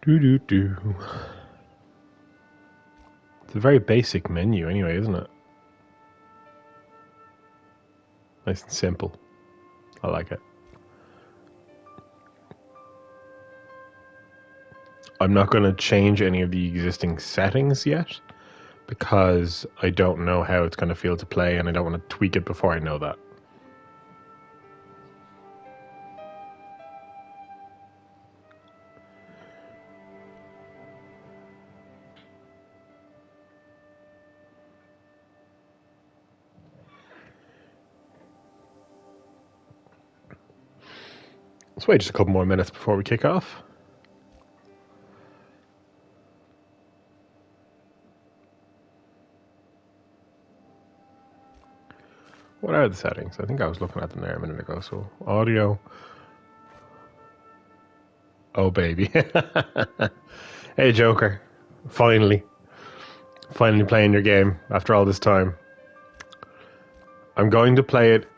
Do do do. It's a very basic menu anyway, isn't it? Nice and simple. I like it. I'm not going to change any of the existing settings yet because I don't know how it's going to feel to play and I don't want to tweak it before I know that. Let's wait just a couple more minutes before we kick off. What are the settings? I think I was looking at them there a minute ago. So, audio. Oh, baby. Hey, Joker. Finally playing your game after all this time. I'm going to play it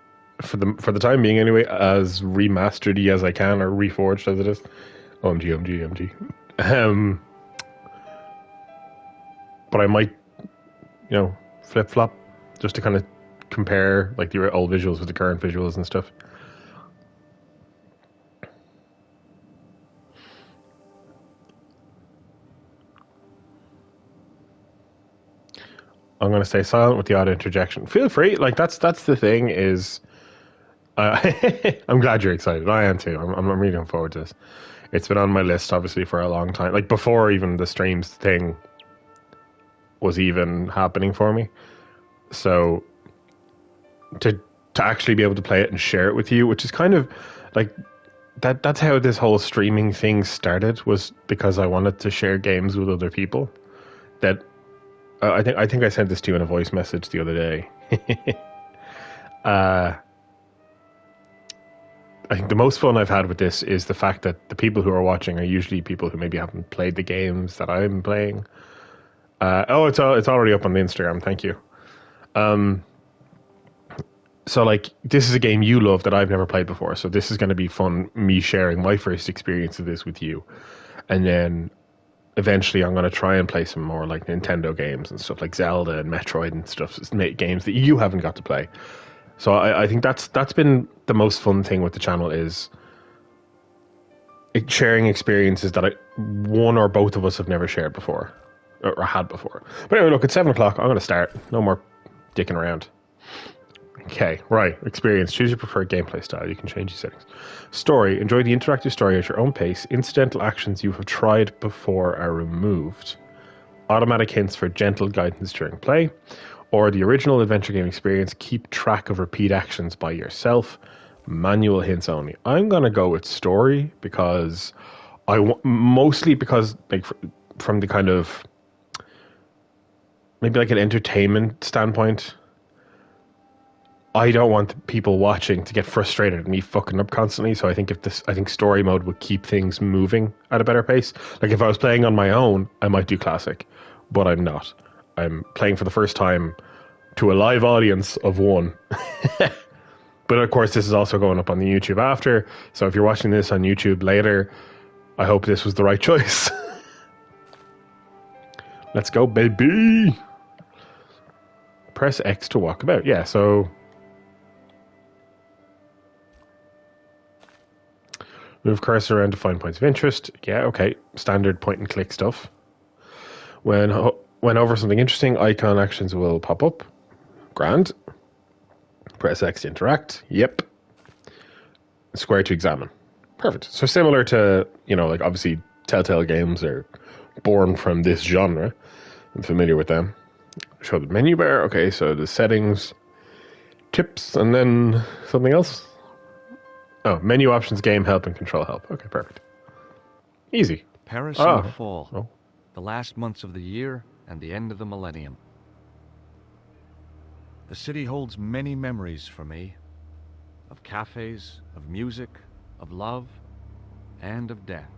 for the time being anyway, as remastered-y as I can, or reforged as it is. OMG. But I might, flip-flop just to kind of compare like the old visuals with the current visuals and stuff. I'm going to stay silent with the odd interjection. Feel free. Like that's the thing is, I'm glad you're excited. I am too. I'm really looking forward to this. It's been on my list obviously for a long time. Like before even the streams thing was even happening for me. So to actually be able to play it and share it with you, which is kind of like that's how this whole streaming thing started, was because I wanted to share games with other people. That I think I sent this to you in a voice message the other day. I think the most fun I've had with this is the fact that the people who are watching are usually people who maybe haven't played the games that I'm playing. It's already up on the Instagram. Thank you. So like this is a game you love that I've never played before. So this is going to be fun. Me sharing my first experience of this with you, and then eventually I'm going to try and play some more like Nintendo games and stuff like Zelda and Metroid and stuff, games that you haven't got to play. So I think that's been the most fun thing with the channel, is sharing experiences that one or both of us have never shared before or had before. But anyway, look, it's 7 o'clock. I'm going to start. No more dicking around. Okay, right. Experience. Choose your preferred gameplay style. You can change your settings. Story. Enjoy the interactive story at your own pace. Incidental actions you have tried before are removed. Automatic hints for gentle guidance during play. Or the original adventure game experience. Keep track of repeat actions by yourself. Manual hints only. I'm going to go with story because mostly because like from the kind of maybe like an entertainment standpoint, I don't want people watching to get frustrated at me fucking up constantly. So I think story mode would keep things moving at a better pace. Like if I was playing on my own, I might do classic, but I'm not. I'm playing for the first time to a live audience of one. But of course, this is also going up on the YouTube after. So if you're watching this on YouTube later, I hope this was the right choice. Let's go, baby. Press X to walk about. Yeah, so move cursor around to find points of interest. Yeah, okay. Standard point and click stuff. When over something interesting, icon actions will pop up. Grand. Press X to interact. Yep. Square to examine. Perfect. So similar to, like obviously Telltale games are born from this genre. I'm familiar with them. Show the menu bar. Okay, so the settings, tips, and then something else. Oh, menu options, game help, and control help. Okay, perfect. Easy. Paris in the fall. The last months of the year and the end of the millennium. The city holds many memories for me. Of cafes, of music, of love, and of death.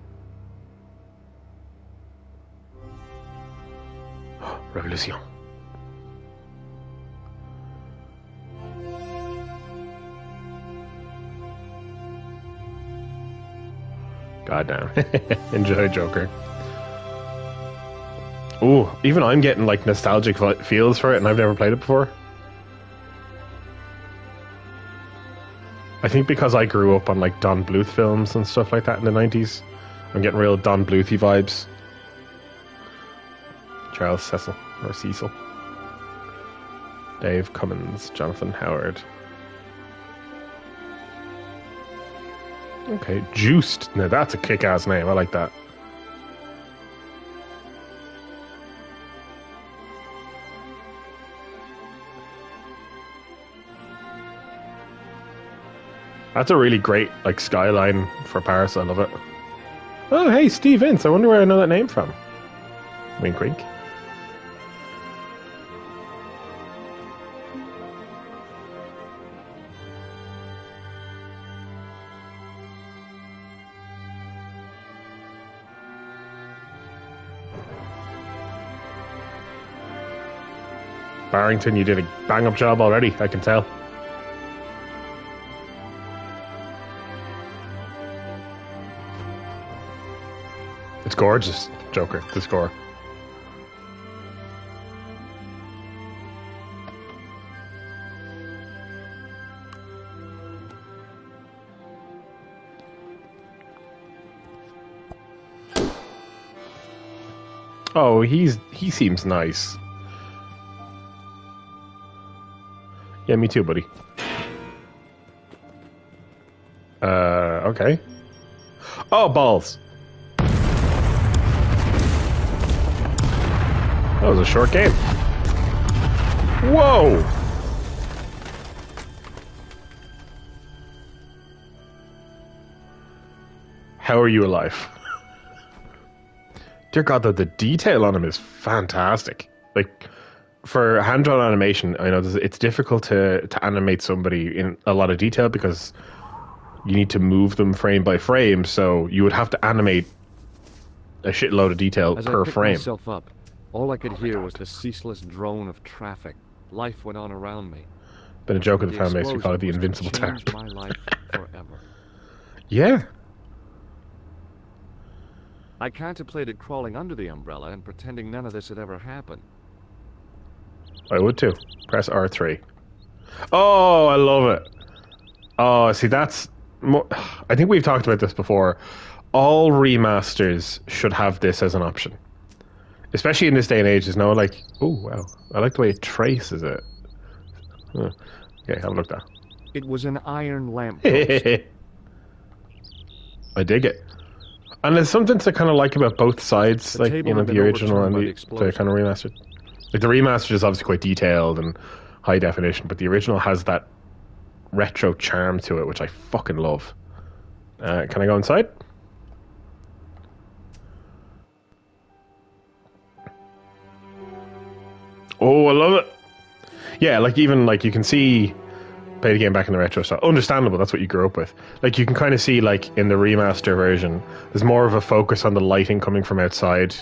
Revolution. Goddamn. Enjoy, Joker. Ooh, even I'm getting like nostalgic feels for it, and I've never played it before. I think because I grew up on like Don Bluth films and stuff like that in the 90s, I'm getting real Don Bluthy vibes. Charles Cecil, or Cecil. Dave Cummins, Jonathan Howard. Okay, Juiced. Now that's a kick-ass name. I like that. That's a really great like skyline for Paris. I love it. Oh, hey, Steve Ince. I wonder where I know that name from. Wink, wink. Barrington, you did a bang-up job already, I can tell. It's gorgeous, Joker, the score. Oh, he seems nice. Yeah, me too, buddy. Okay. Oh, balls. That was a short game. Whoa! How are you alive? Dear God, the detail on him is fantastic. Like, for hand-drawn animation, I know it's difficult to animate somebody in a lot of detail because you need to move them frame by frame, so you would have to animate a shitload of detail per frame. Myself up, all I could hear was the ceaseless drone of traffic. Life went on around me. Been a joke of the fan base. We call it the invincible tap. tap. My life forever. Yeah. I contemplated crawling under the umbrella and pretending none of this had ever happened. I would too. Press R3. Oh, I love it. Oh, see, that's more, I think we've talked about this before. All remasters should have this as an option. Especially in this day and age, there's no like, oh, wow. I like the way it traces it. Huh. Okay, have a look at that. It was an iron lamp. I dig it. And there's something to kind of like about both sides, like, you know, the original and the kind of remastered. Like, the remastered is obviously quite detailed and high definition, but the original has that retro charm to it, which I fucking love. Can I go inside? Oh, I love it. Yeah, like, even, like, you can see... Play the game back in the retro style. Understandable, that's what you grew up with. Like, you can kind of see, like, in the remaster version, there's more of a focus on the lighting coming from outside,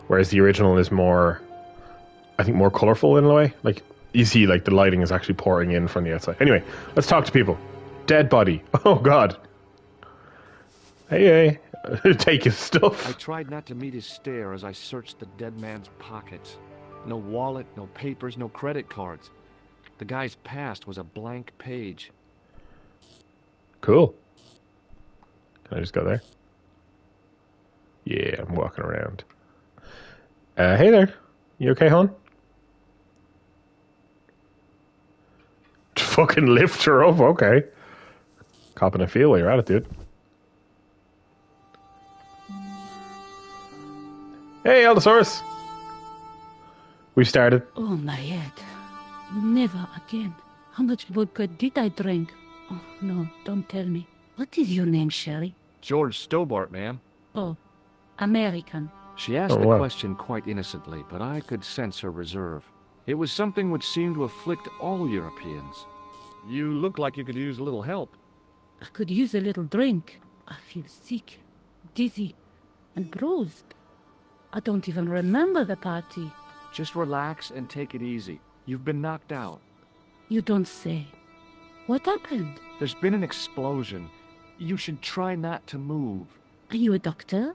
whereas the original is more, I think, more colourful in a way. Like, you see, like, the lighting is actually pouring in from the outside. Anyway, let's talk to people. Dead body. Oh, God. Hey. Take his stuff. I tried not to meet his stare as I searched the dead man's pockets. No wallet, no papers, no credit cards. The guy's past was a blank page. Cool. Can I just go there? Yeah, I'm walking around. Hey there. You okay, hon? Fucking lift her up, okay. Copping a feel while you're at it, dude. Hey, Aldosaurus. We've started. Oh, my head. Never again. How much vodka did I drink? Oh, no, don't tell me. What is your name, Sherry? George Stobart, ma'am. Oh, American. She asked the question quite innocently, but I could sense her reserve. It was something which seemed to afflict all Europeans. You look like you could use a little help. I could use a little drink. I feel sick, dizzy, and bruised. I don't even remember the party. Just relax and take it easy. You've been knocked out. You don't say. What happened? There's been an explosion. You should try not to move. Are you a doctor?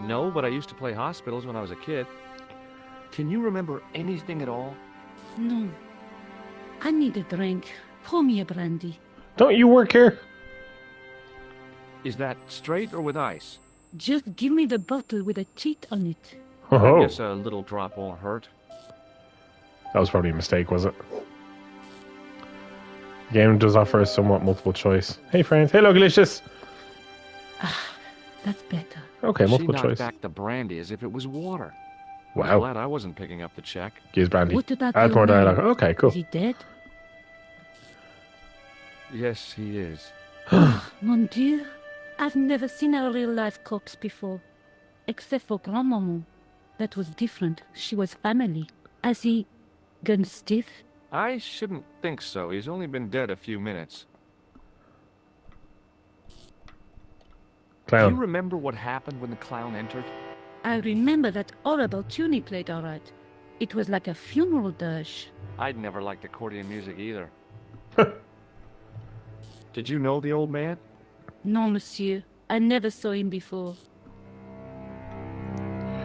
No, but I used to play hospitals when I was a kid. Can you remember anything at all? No. I need a drink. Pour me a brandy. Don't you work here? Is that straight or with ice? Just give me the bottle with a cheat on it. I Oh, guess a little drop won't hurt. that was probably a mistake, was it? The game does offer a somewhat multiple choice. Hey, friends. Hey, Lokilicious. That's better. Okay, She multiple knocked choice. back the brandy as if it was water. I'm Wow. glad I wasn't picking up the check. Gives brandy. What about Add your more man? dialogue. Okay, cool. Is he dead? Yes, he is. Mon Dieu. I've never seen a real-life corpse before. Except for Grandmaman. That was different. She was family. Has he gone stiff? I shouldn't think so. He's only been dead a few minutes. Do you Clown. remember what happened when the clown entered? I remember that horrible tune he played all right. It was like a funeral dirge. I'd never liked accordion music either. Did you know the old man? Non, monsieur. I never saw him before.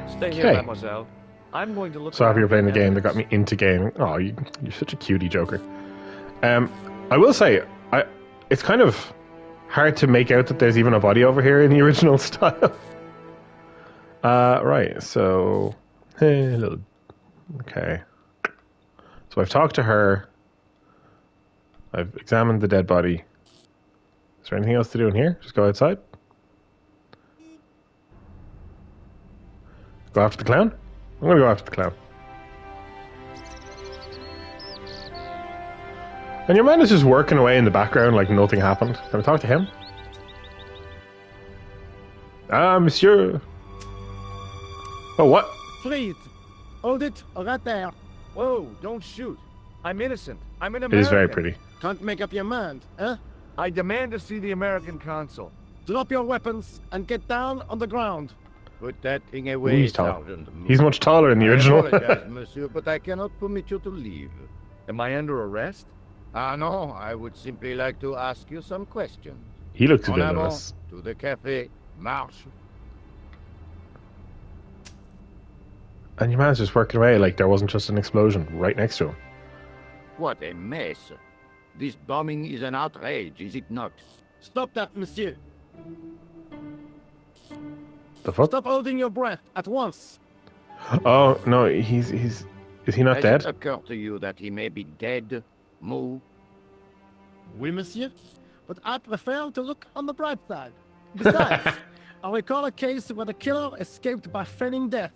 Stay here, Okay. mademoiselle. I'm going to look So happy you're around playing the for game that got evidence. me into gaming. Oh, you're such a cutie, Joker. I will say, it's kind of hard to make out that there's even a body over here in the original style. Right, so... Hey, little... Okay. So I've talked to her. I've examined the dead body. Is there anything else to do in here? Just go outside? Go after the clown? I'm gonna go after the clown. And your man is just working away in the background like nothing happened. Can I talk to him? Ah, monsieur. Oh, what? Freeze! Hold it right there. Whoa, don't shoot. I'm innocent. I'm an It American. is very pretty. Can't make up your mind, huh? I demand to see the American consul. Drop your weapons and get down on the ground. Put that thing Ooh, away, he's tall. Sergeant. He's much taller in the I original. apologize, monsieur, but I cannot permit you to leave. Am I under arrest? Ah, no, I would simply like to ask you some questions. He looks En avant, villainous. to the café, marche. And your man's just working away like there wasn't just an explosion right next to him. What a mess. This bombing is an outrage, is it not? Stop that, monsieur. The fuck? Stop holding your breath at once. Oh, no, is he not Has dead? it occurred to you that he may be dead, Moo? Oui, monsieur. But I prefer to look on the bright side. Besides, I recall a case where the killer escaped by feigning death.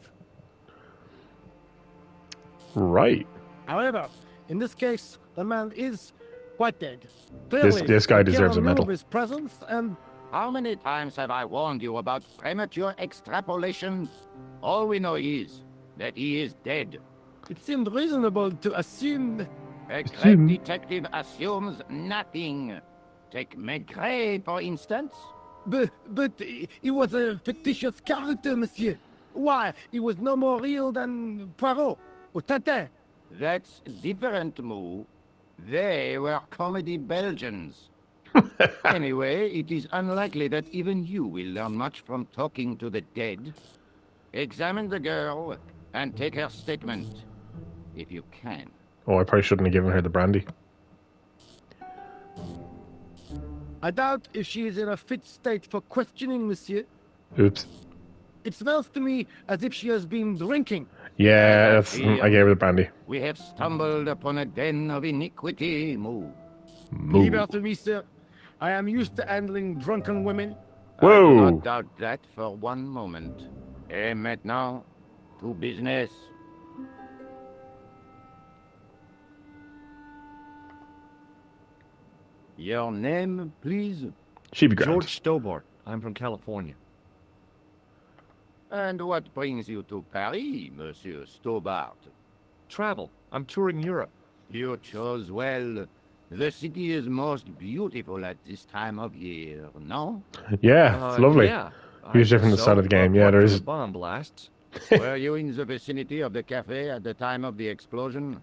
Right. However, in this case, the man is quite dead. This guy the deserves killer a knew medal. of his presence and How many times have I warned you about premature extrapolation? All we know is that he is dead. it seemed reasonable to assume. A great Assume. detective assumes nothing. Take Maigret, for instance. But he was a fictitious character, monsieur. Why, he was no more real than Poirot or Tintin. That's different, Moo. They were comedy Belgians. Anyway, it is unlikely that even you will learn much from talking to the dead. Examine the girl and take her statement, if you can. Oh, I probably shouldn't have given her the brandy. I doubt if she is in a fit state for questioning, monsieur. Oops. It smells to me as if she has been drinking. Yeah, I gave her the brandy. We have stumbled upon a den of iniquity, Moo. Moo. Leave her to me, sir. I am used to handling drunken women. I do Whoa. not doubt that for one moment. Et maintenant, to business. Your name, please? She'd be grand. George Stobart. I'm from California. And what brings you to Paris, Monsieur Stobart? Travel. I'm touring Europe. You chose well. The city is most beautiful at this time of year, no? Yeah, it's lovely. Yeah. Huge I difference in the guess start of the game. Yeah, apart there from is- the bomb blasts. Were you in the vicinity of the cafe at the time of the explosion?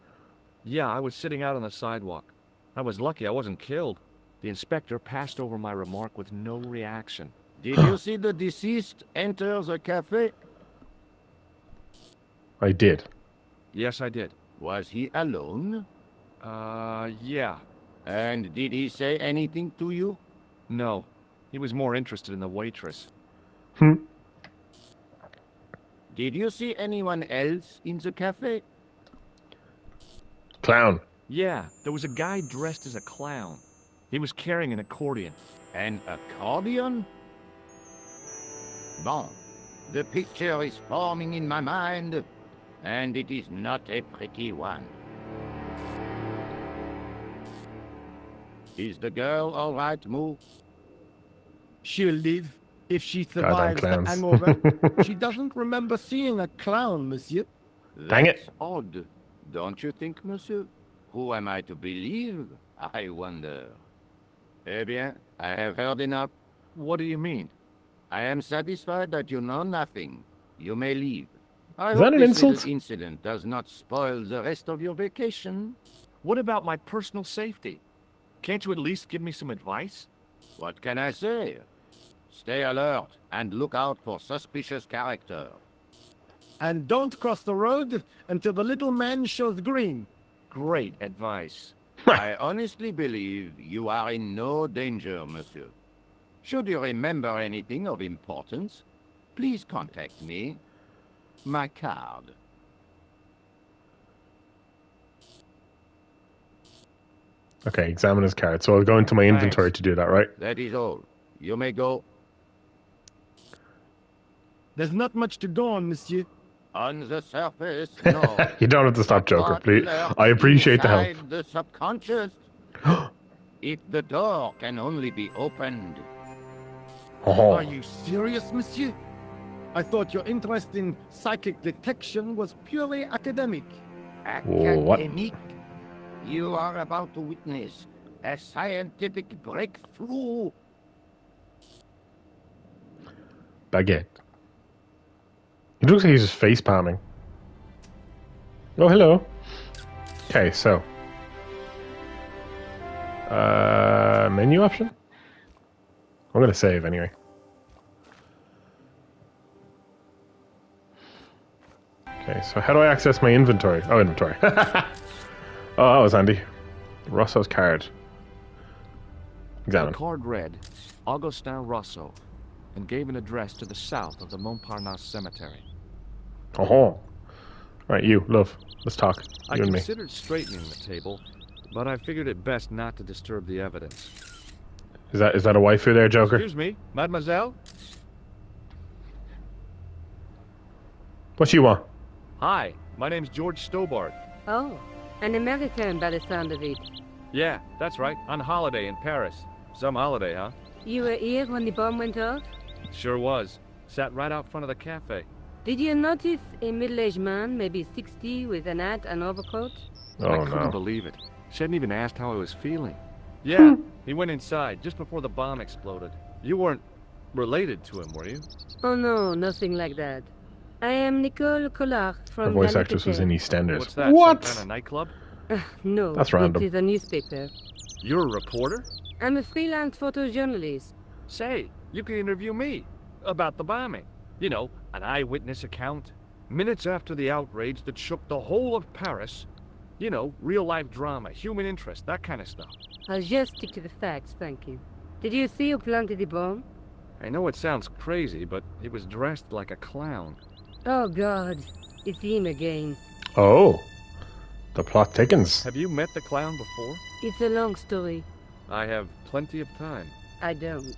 Yeah, I was sitting out on the sidewalk. I was lucky I wasn't killed. The inspector passed over my remark with no reaction. Did you see the deceased enter the cafe? I did. Yes, I did. Was he alone? Yeah. And did he say anything to you? No. He was more interested in the waitress. Did you see anyone else in the cafe? Clown. Yeah, there was a guy dressed as a clown. He was carrying an accordion. An accordion? Bon, the picture is forming in my mind, and it is not a pretty one. Is the girl all right, Moo? She'll live if she Goddamn survives the clowns. hangover. She doesn't remember seeing a clown, monsieur. Dang it. That's odd, don't you think, monsieur? Who am I to believe, I wonder? Eh bien, I have heard enough. What do you mean? I am satisfied that you know nothing. You may leave. I Is hope that an this insult? little incident does not spoil the rest of your vacation. What about my personal safety? Can't you at least give me some advice? What can I say? Stay alert and look out for suspicious character. And don't cross the road until the little man shows green. Great advice. I honestly believe you are in no danger, monsieur. Should you remember anything of importance, please contact me. My card. Okay, examine his card. So I'll go into my inventory to do that, right? That is all. You may go. There's not much to go on, monsieur. On the surface, no. You don't have to stop, Joker. What Please. lurks I appreciate the help. inside the subconscious. If the door can only be opened. Oh. Are you serious, monsieur? I thought your interest in psychic detection was purely academic. What? Academic? You are about to witness a scientific breakthrough. Baguette. He looks like he's just face palming. Oh, hello. Okay, so. Menu option? I'm going to save anyway. Okay, so how do I access my inventory? Oh, inventory. Oh, that was handy. Rosso's card. The Examine. card read, Augustin Rosso, and gave an address to the south of the Montparnasse Cemetery. Oh. Right, you, love. Let's talk. I You and me. considered straightening the table, but I figured it best not to disturb the evidence. Is that a waifu there, Joker? Excuse me, mademoiselle? What you want? Hi, my name's George Stobart. Oh, an American by the sound of it. Yeah, that's right, on holiday in Paris. Some holiday, huh? You were here when the bomb went off? Sure was. Sat right out front of the cafe. Did you notice a middle-aged man, maybe 60, with an hat and overcoat? Oh, I couldn't no. believe it. She hadn't even asked how I was feeling. Yeah, he went inside just before the bomb exploded. You weren't related to him, were you? Oh no, nothing like that. I am Nicole Collard Her from voice La actress was Liberté. in EastEnders. What's that, What? some kind of nightclub? No, That's random. it is a newspaper. You're a reporter? I'm a freelance photojournalist. Say, you can interview me about the bombing. You know, an eyewitness account. Minutes after the outrage that shook the whole of Paris. You know, real-life drama, human interest, that kind of stuff. I'll just stick to the facts, thank you. Did you see who planted the bomb? I know it sounds crazy, but he was dressed like a clown. Oh God, it's him again. Oh. The plot thickens. Have you met the clown before? It's a long story. I have plenty of time. I don't.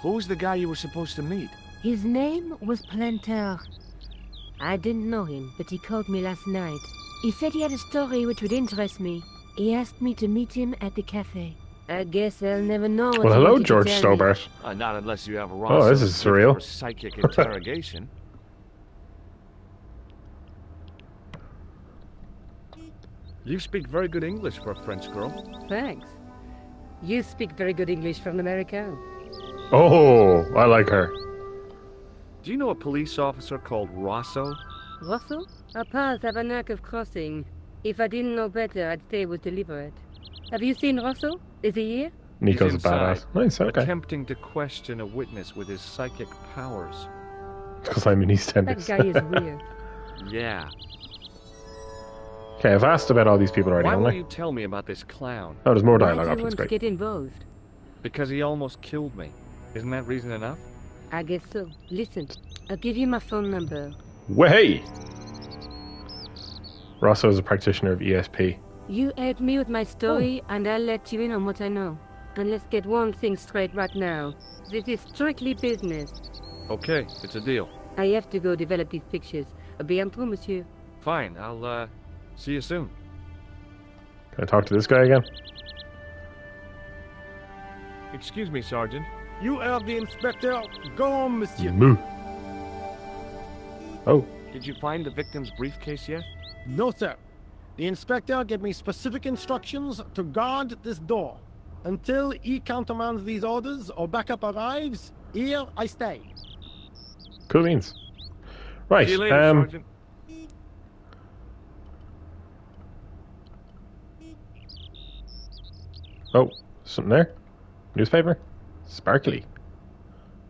Who's the guy you were supposed to meet? His name was Planter. I didn't know him, but he called me last night. He said he had a story which would interest me. He asked me to meet him at the cafe. I guess I'll never know what Well, he hello, wanted to George tell me. Stobart. Not unless you have a Oh, this is surreal. for psychic interrogation. You speak very good English for a French girl. Thanks. You speak very good English from America. Oh, I like her. Do you know a police officer called Rosso? Russell? Our paths have a knack of crossing. If I didn't know better, I'd say it was deliberate. Have you seen Russell? Is he here? Nico's a He's inside, badass. Nice, okay. attempting to question a witness with his psychic powers. Because I'm in That EastEnders. guy is weird. Yeah. Okay, I've asked about all these people already, Why haven't won't I? you tell me about this clown? Oh, there's more Why dialogue do you options, want to great. get involved? Because he almost killed me. Isn't that reason enough? I guess so. Listen, I'll give you my phone number. Way! Rosso is a practitioner of ESP. You help me with my story, and I'll let you in on what I know. And let's get one thing straight right now. This is strictly business. Okay, it's a deal. I have to go develop these pictures. À bientôt, monsieur. Fine, I'll, see you soon. Can I talk to this guy again? Excuse me, Sergeant. You are the inspector. Go on, monsieur. Moo. Oh, Did you find the victim's briefcase yet? No, sir. The inspector gave me specific instructions to guard this door. Until he countermands these orders or backup arrives, here I stay. cool beans. Right, See you later, Sergeant. Oh, something there? Newspaper? Sparkly.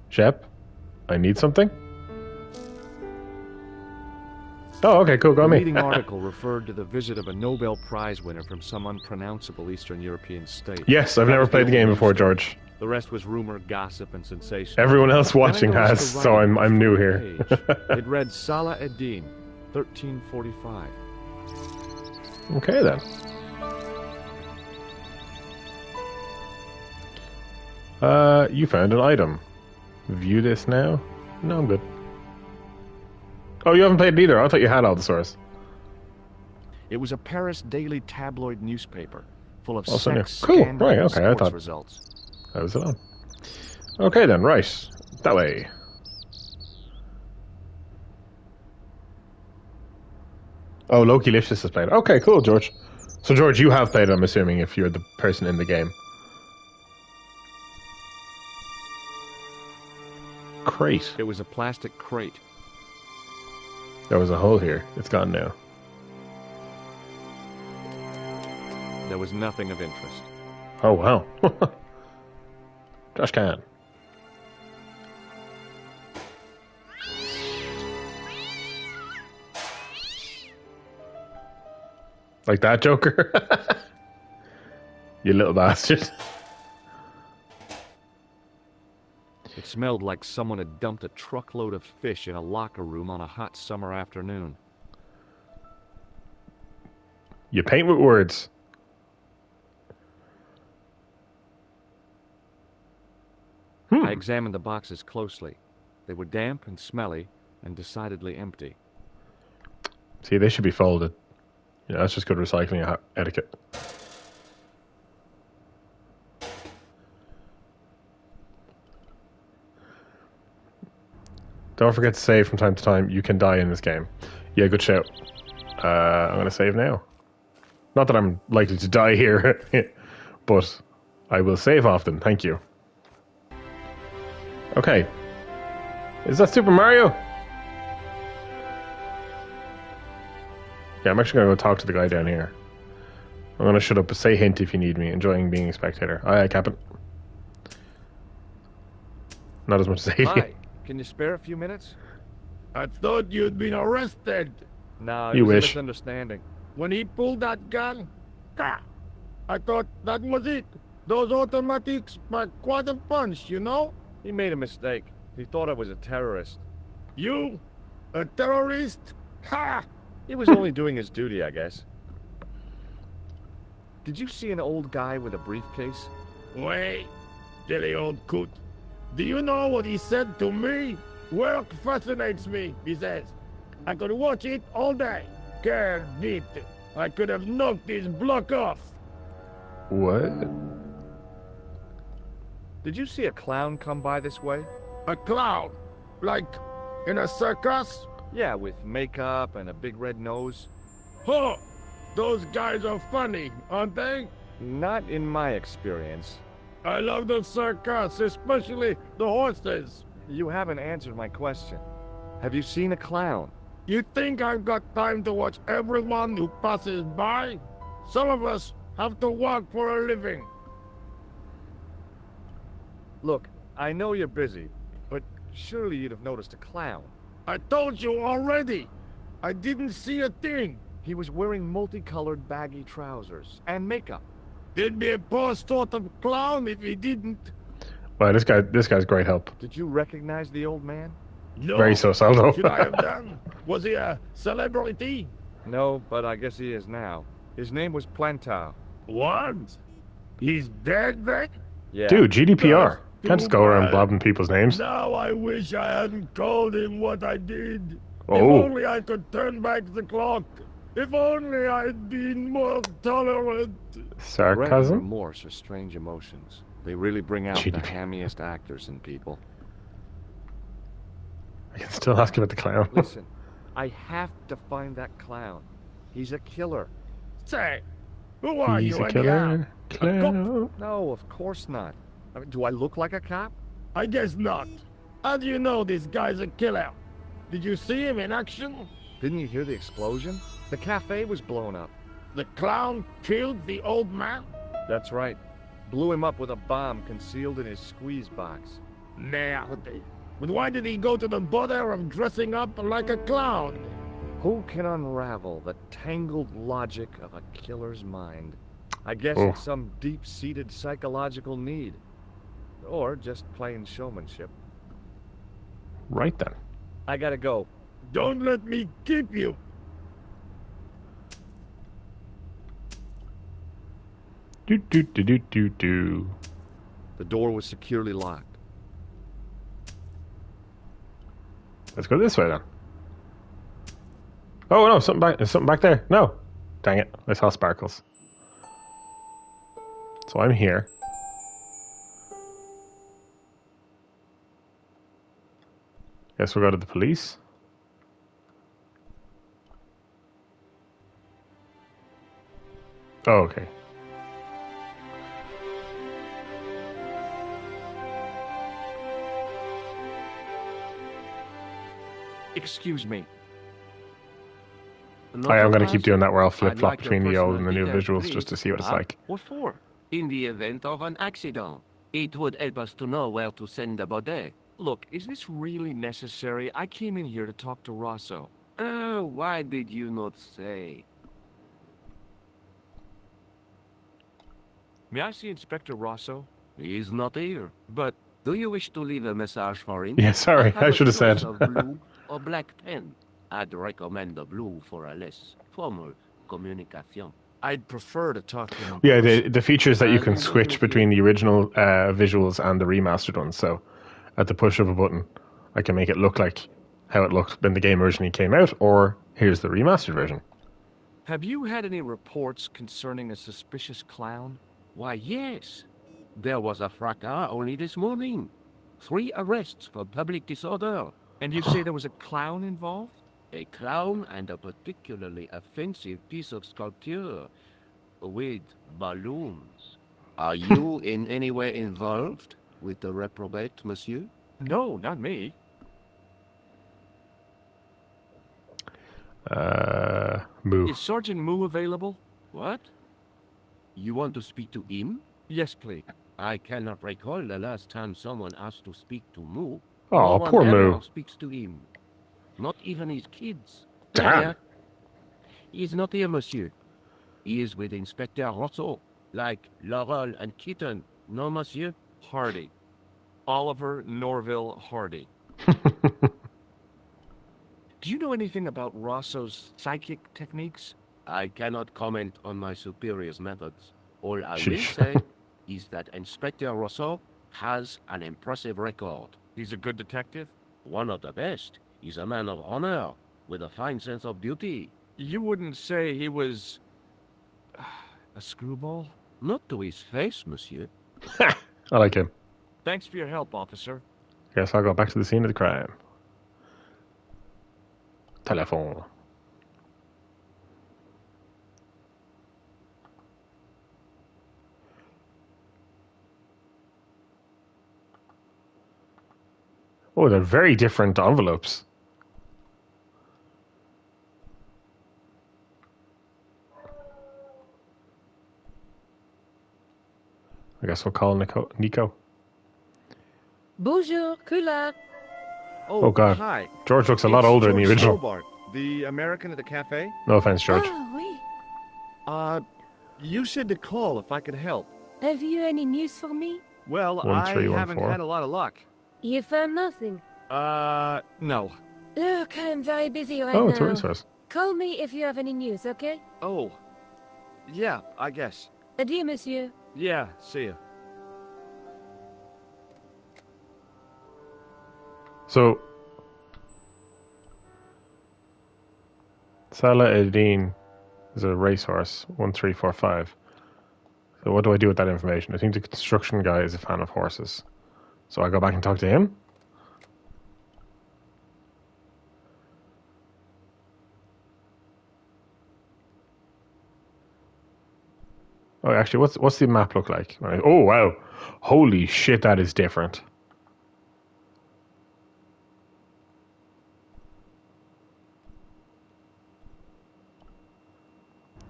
Shep, I need something? Oh, okay, cool, go The on me. leading article referred to the visit of a Nobel Prize winner from some unpronounceable Eastern European state. Yes, I've That never was played the game only before, story. George. The rest was rumor, gossip, and sensation. Everyone else Then I watching has, noticed the so writing I'm on new the here. page. It read Salah ad-Din, 1345. Okay then. You found an item. View this now? No, I'm good. Oh, you haven't played it either. I thought you had Aldosaurus. It was a Paris daily tabloid newspaper full of Also new. sex Cool, scandals right, and okay, I sports thought- results. That was it on. Okay then, right. That way. Oh, Lokilicious has played. Okay, cool, George. So, George, you have played it, I'm assuming, if you're the person in the game. Crate. It was a plastic crate. There was a hole here. It's gone now. There was nothing of interest. Oh, wow. Trash can. Like that, Joker? You little bastard. It smelled like someone had dumped a truckload of fish in a locker room on a hot summer afternoon. You paint with words. I examined the boxes closely. They were damp and smelly and decidedly empty. See, they should be folded. You know, that's just good recycling etiquette. Don't forget to save from time to time. You can die in this game. Yeah, good shout. I'm going to save now. Not that I'm likely to die here, but I will save often. Thank you. Okay. Is that Super Mario? Yeah, I'm actually going to go talk to the guy down here. I'm going to shut up. Say hint if you need me. Enjoying being a spectator. Aye, Captain. Not as much as Hi, can you spare a few minutes? I thought you'd been arrested. No, You it was wish. a misunderstanding. When he pulled that gun, I thought that was it. Those automatics pack quite a punch, you know? He made a mistake. He thought I was a terrorist. You? A terrorist? Ha! He was only doing his duty, I guess. Did you see an old guy with a briefcase? Wait, silly old coot. Do you know what he said to me? Work fascinates me, he says. I could watch it all day. Quelle vite. I could have knocked his block off. What? Did you see a clown come by this way? A clown? Like in a circus? Yeah, with makeup and a big red nose. Huh! Those guys are funny, aren't they? Not in my experience. I love the circus, especially the horses. You haven't answered my question. Have you seen a clown? You think I've got time to watch everyone who passes by? Some of us have to work for a living. Look, I know you're busy, but surely you'd have noticed a clown. I told you already. I didn't see a thing. He was wearing multicolored baggy trousers and makeup. There'd be a poor sort of clown if he didn't. Well, this guy's great help. Did you recognize the old man? No. Very so though. Should I have done? Was he a celebrity? No, but I guess he is now. His name was Plantar. What? He's dead then? Yeah. Dude, GDPR. That's Can't just too go around bad. blabbing people's names. Now I wish I hadn't told him what I did. If Oh. only I could turn back the clock. If only I'd been more tolerant. Regret and Sarcasm? remorse are strange emotions. They really bring out the GDP. hammiest actors in people. I can still ask about the clown. Listen, I have to find that clown. He's a killer. Say, who are He's you a anyhow? killer. Clown. No, of course not. I mean, do I look like a cop? I guess not. How do you know this guy's a killer? Did you see him in action? Didn't you hear the explosion? The cafe was blown up. The clown killed the old man? That's right. Blew him up with a bomb concealed in his squeeze box. Merde. But why did he go to the bother of dressing up like a clown? Who can unravel the tangled logic of a killer's mind? I guess Oh. it's some deep-seated psychological need. Or just plain showmanship. Right then. I gotta go. Don't let me keep you. Do do do do do do. The door was securely locked. Let's go this way then. Oh no, something back. There's something back there. No, dang it! I saw sparkles. So I'm here. Guess we'll go to the police. Oh, okay. Excuse me. I am going to keep doing that where I'll flip I'd flop like your between the old and the personal new details, visuals just to please. see what it's like. What for? In the event of an accident, it would help us to know where to send the body. Look, is this really necessary? I came in here to talk to Rosso. Oh, why did you not say? May I see Inspector Rosso? He is not here. But Do you wish to leave a message for him? Yeah, sorry, have I a should have said. choice of blue or black pen. I'd recommend the blue for a less formal communication. I'd prefer to talk to him. in Yeah, person. the feature is that you can switch between the original visuals and the remastered ones. So, at the push of a button, I can make it look like how it looked when the game originally came out, or here's the remastered version. Have you had any reports concerning a suspicious clown? Why, yes. There was a fracas only this morning. 3 arrests for public disorder. And you say there was a clown involved? A clown and a particularly offensive piece of sculpture with balloons. Are you in any way involved with the reprobate, monsieur? No, not me. Moo. Is Sergeant Moo available? What? You want to speak to him? Yes, please. I cannot recall the last time someone asked to speak to Moo. Oh, No one poor ever Moo. speaks to him. Not even his kids. Damn. Yeah. He is not here, monsieur. He is with Inspector Rosso, like Laurel and Kitten. No, monsieur? Hardy. Oliver Norville Hardy. Do you know anything about Rosso's psychic techniques? I cannot comment on my superior's methods. All I will Sheesh. say is that Inspector Rosso has an impressive record. He's a good detective? One of the best. He's a man of honor, with a fine sense of duty. You wouldn't say he was... a screwball? Not to his face, monsieur. I like him. Thanks for your help, officer. Guess I'll go back to the scene of the crime. Telephone. Oh, they're very different envelopes. I guess we'll call Nico. Bonjour, Kula. Oh, God. Hi. George looks a lot It's older than the George original. Stobart, the American at the cafe. No offense, George. Ah, oui. You said to call if I could help. Have you any news for me? Well, I 1314. haven't had a lot of luck. You found nothing. No. Look, I'm very busy right Oh, now. it's a racehorse. Call me if you have any news, okay? Oh. Yeah, I guess. Adieu, monsieur. Yeah, see ya. So, Salah Eddin is a racehorse, 1345. So what do I do with that information? I think the construction guy is a fan of horses. So I go back and talk to him? Oh, actually, what's the map look like? Oh, wow. Holy shit, that is different.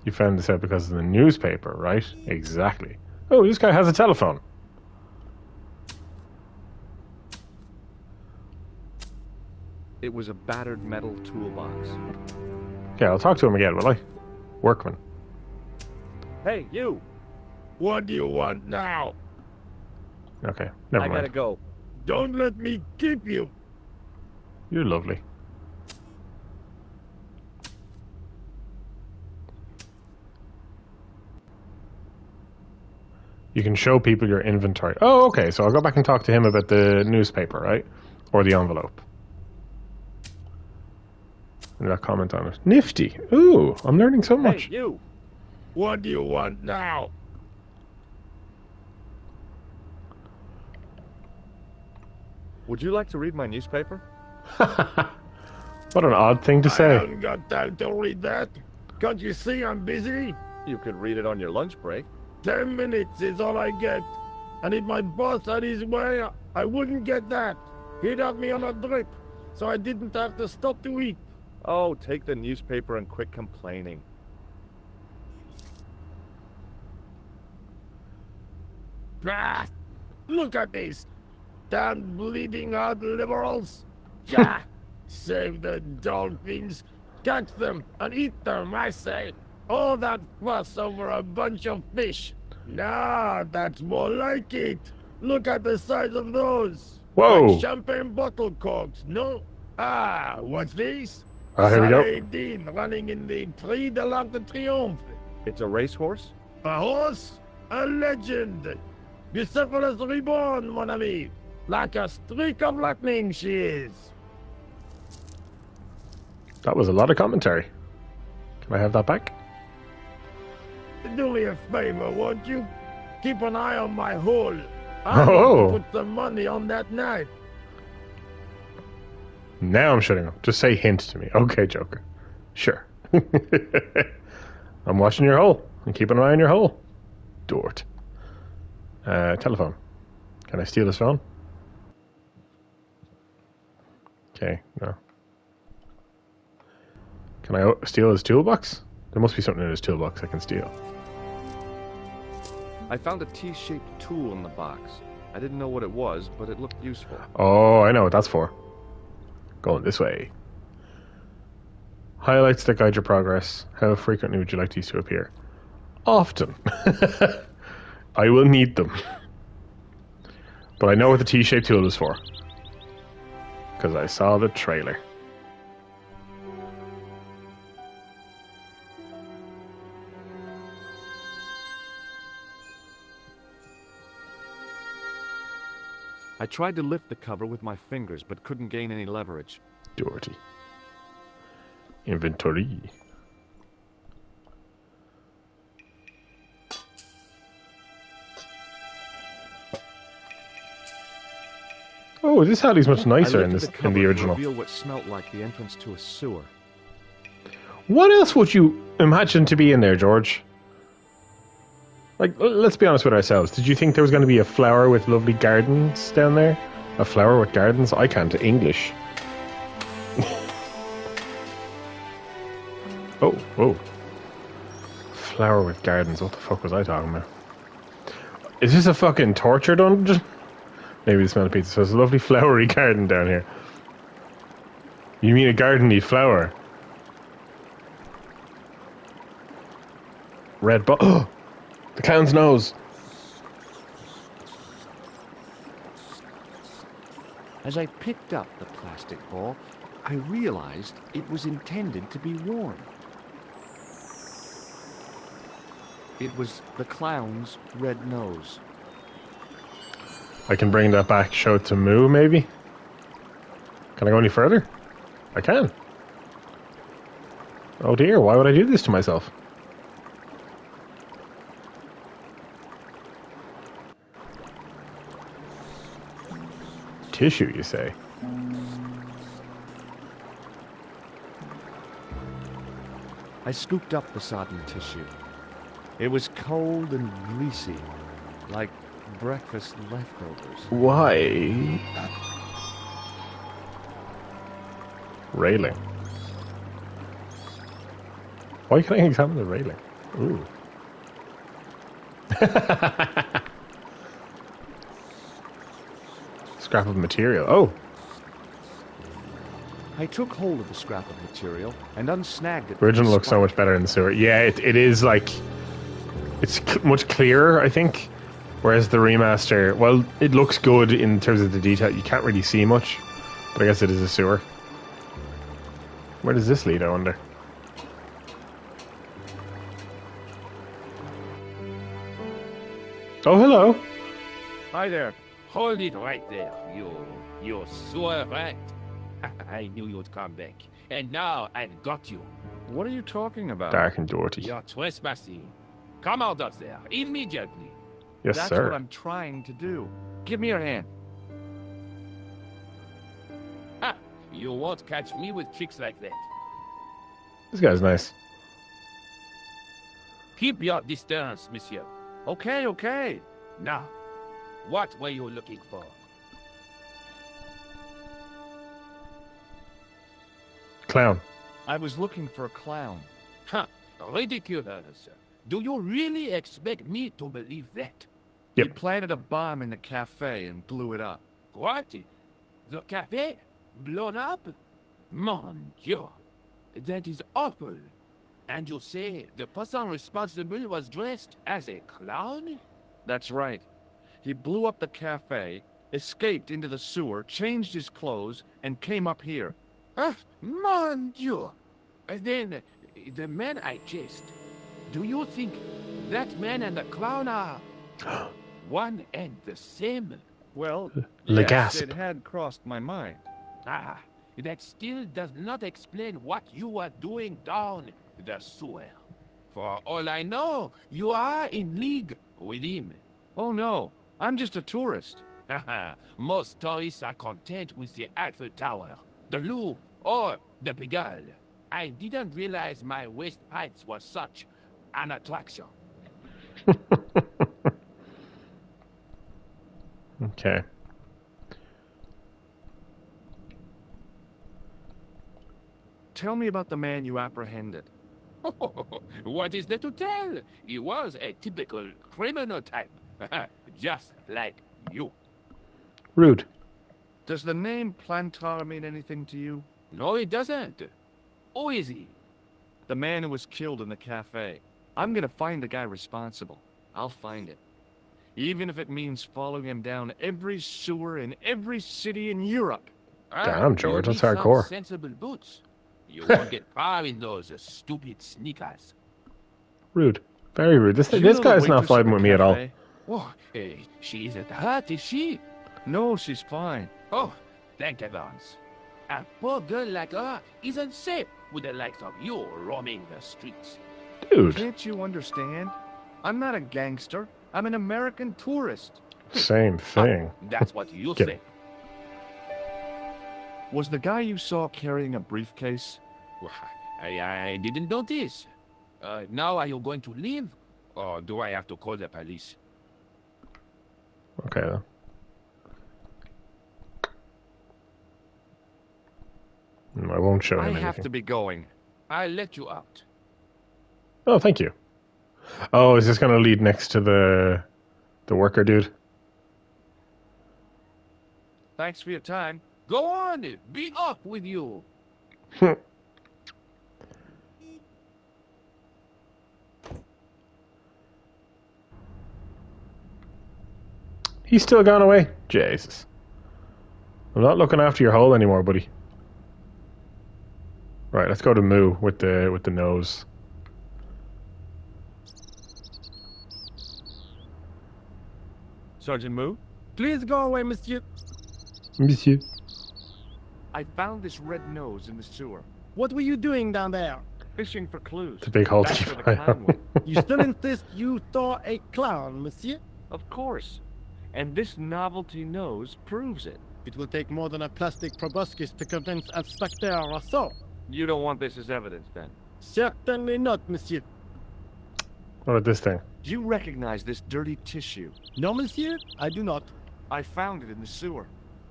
You found this out because of the newspaper, right? Exactly. Oh, this guy has a telephone. It was a battered metal toolbox. Okay, I'll talk to him again, will I? Workman. Hey, you! What do you want now? Okay, never I mind. gotta go. Don't let me keep you. You're lovely. You can show people your inventory. Oh, okay, so I'll go back and talk to him about the newspaper, right? Or the envelope. And that comment on it. Nifty. Ooh, I'm learning so much. Hey, you! What do you want now? Would you like to read my newspaper? What an odd thing to I say. haven't got time to read that. Can't you see I'm busy? You could read it on your lunch break. 10 minutes is all I get. And if my boss had his way, I wouldn't get that. He'd have me on a drip, so I didn't have to stop to eat. Oh, take the newspaper and quit complaining. Ah, look at this. Damn bleeding out liberals. Yeah, save the dolphins. Catch them and eat them, I say. All that fuss over a bunch of fish. Nah, that's more like it. Look at the size of those. Whoa. Like champagne bottle corks, no? Ah, what's this? Here we go. Saladin running in the Prix de l'Arc de Triomphe. It's a racehorse? A horse? A legend. Bucephalus reborn, mon ami. Like a streak of lightning she is. That was a lot of commentary. Can I have that back? Do me a favor, won't you? Keep an eye on my hole. I Oh. want to put some money on that knife. Now I'm shutting up. Just say hint to me. Okay, Joker. Sure. I'm watching your hole. And keeping an eye on your hole. Dort. Telephone. Can I steal his phone? Okay, no. Can I steal his toolbox? There must be something in his toolbox I can steal. I found a T-shaped tool in the box. I didn't know what it was, but it looked useful. Oh, I know what that's for. Going this way. Highlights that guide your progress. How frequently would you like these to appear? Often. I will need them. But I know what the T-shaped tool is for. Because I saw the trailer. I tried to lift the cover with my fingers, but couldn't gain any leverage. Doherty. Inventory. Oh, this alley's much nicer in lifted this the in the cover to original. reveal what smelt like the entrance to a sewer. What else would you imagine to be in there, George? Like, let's be honest with ourselves. Did you think there was going to be a flower with lovely gardens down there? A flower with gardens? I can't English. Oh, whoa. Flower with gardens. What the fuck was I talking about? Is this a fucking torture dungeon? Maybe the smell of pizza. So it's a lovely flowery garden down here. You mean a garden need flower? Red ball. Oh, the clown's nose. As I picked up the plastic ball, I realized it was intended to be worn. It was the clown's red nose. I can bring that back, show it to Moo, maybe? Can I go any further? I can. Oh dear, why would I do this to myself? Tissue, you say? I scooped up the sodden tissue. It was cold and greasy, like breakfast leftovers. Why? Railing. Why can I examine the railing? Ooh. Scrap of material. Oh! I took hold of the scrap of material and unsnagged it. Original looks so much better in the sewer. Yeah, it is like... It's much clearer, I think. Whereas the remaster... Well, it looks good in terms of the detail. You can't really see much. But I guess it is a sewer. Where does this lead, I wonder? Oh, hello. Hi there. Hold it right there, you sewer rat. I knew you'd come back. And now I've got you. What are you talking about? Dark and dirty. You're trespassing. Come out of there, immediately. Yes, That's sir. what I'm trying to do. Give me your hand. Ha! You won't catch me with tricks like that. This guy's nice. Keep your distance, monsieur. Okay, okay. Now, what were you looking for? Clown. I was looking for a clown. Huh, ridiculous. Do you really expect me to believe that? Yep. He planted a bomb in the cafe and blew it up. What? The cafe? Blown up? Mon Dieu. That is awful. And you say the person responsible was dressed as a clown? That's right. He blew up the cafe, escaped into the sewer, changed his clothes, and came up here. Ah, mon Dieu. Then, the man I chased, do you think that man and the clown are one and the same? Well, Le yes, gasp. it had crossed my mind. Ah, that still does not explain what you are doing down the sewer. For all I know, you are in league with him. Oh no, I'm just a tourist. Most tourists are content with the Eiffel Tower, the Louvre, or the Pigalle. I didn't realize my waste pipes was such an attraction. Okay. Tell me about the man you apprehended. What is there to tell? He was a typical criminal type, just like you. Rude. Does the name Plantar mean anything to you? No, it doesn't. Who is he? The man who was killed in the cafe. I'm gonna find the guy responsible. I'll find him. Even if it means following him down every sewer in every city in Europe. Damn, George, you that's need some hardcore. sensible boots. You won't get far in those stupid sneakers. Rude. Very rude. This Do you know the guy's not waitress at vibing the with me at all. cafe? Oh, she isn't hurt, is she? No, she's fine. Oh, thank heavens. A poor girl like her isn't safe with the likes of you roaming the streets. Dude. Can't you understand? I'm not a gangster. I'm an American tourist. Same thing. That's what you Get say. it. Was the guy you saw carrying a briefcase? Well, I didn't notice. Now are you going to leave? Or do I have to call the police? Okay, then. I won't show I him have anything. to be going. I'll let you out. Oh, thank you. Oh, is this going to lead next to the worker dude? Thanks for your time. Go on, be off with you. He's still gone away? Jesus. I'm not looking after your hole anymore, buddy. Right, let's go to Moo with the nose. Sergeant Moo, Please go away, monsieur. Monsieur. I found this red nose in the sewer, What were you doing down there? fishing for clues. It's a big hole to That's keep where an the eye clown went. You still insist you saw a clown, monsieur? Of course. And this novelty nose proves it. It will take more than a plastic proboscis to convince Inspector Rousseau. You don't want this as evidence, then? Certainly not, monsieur. What about this thing? Do you recognize this dirty tissue? No, monsieur, I do not. I found it in the sewer.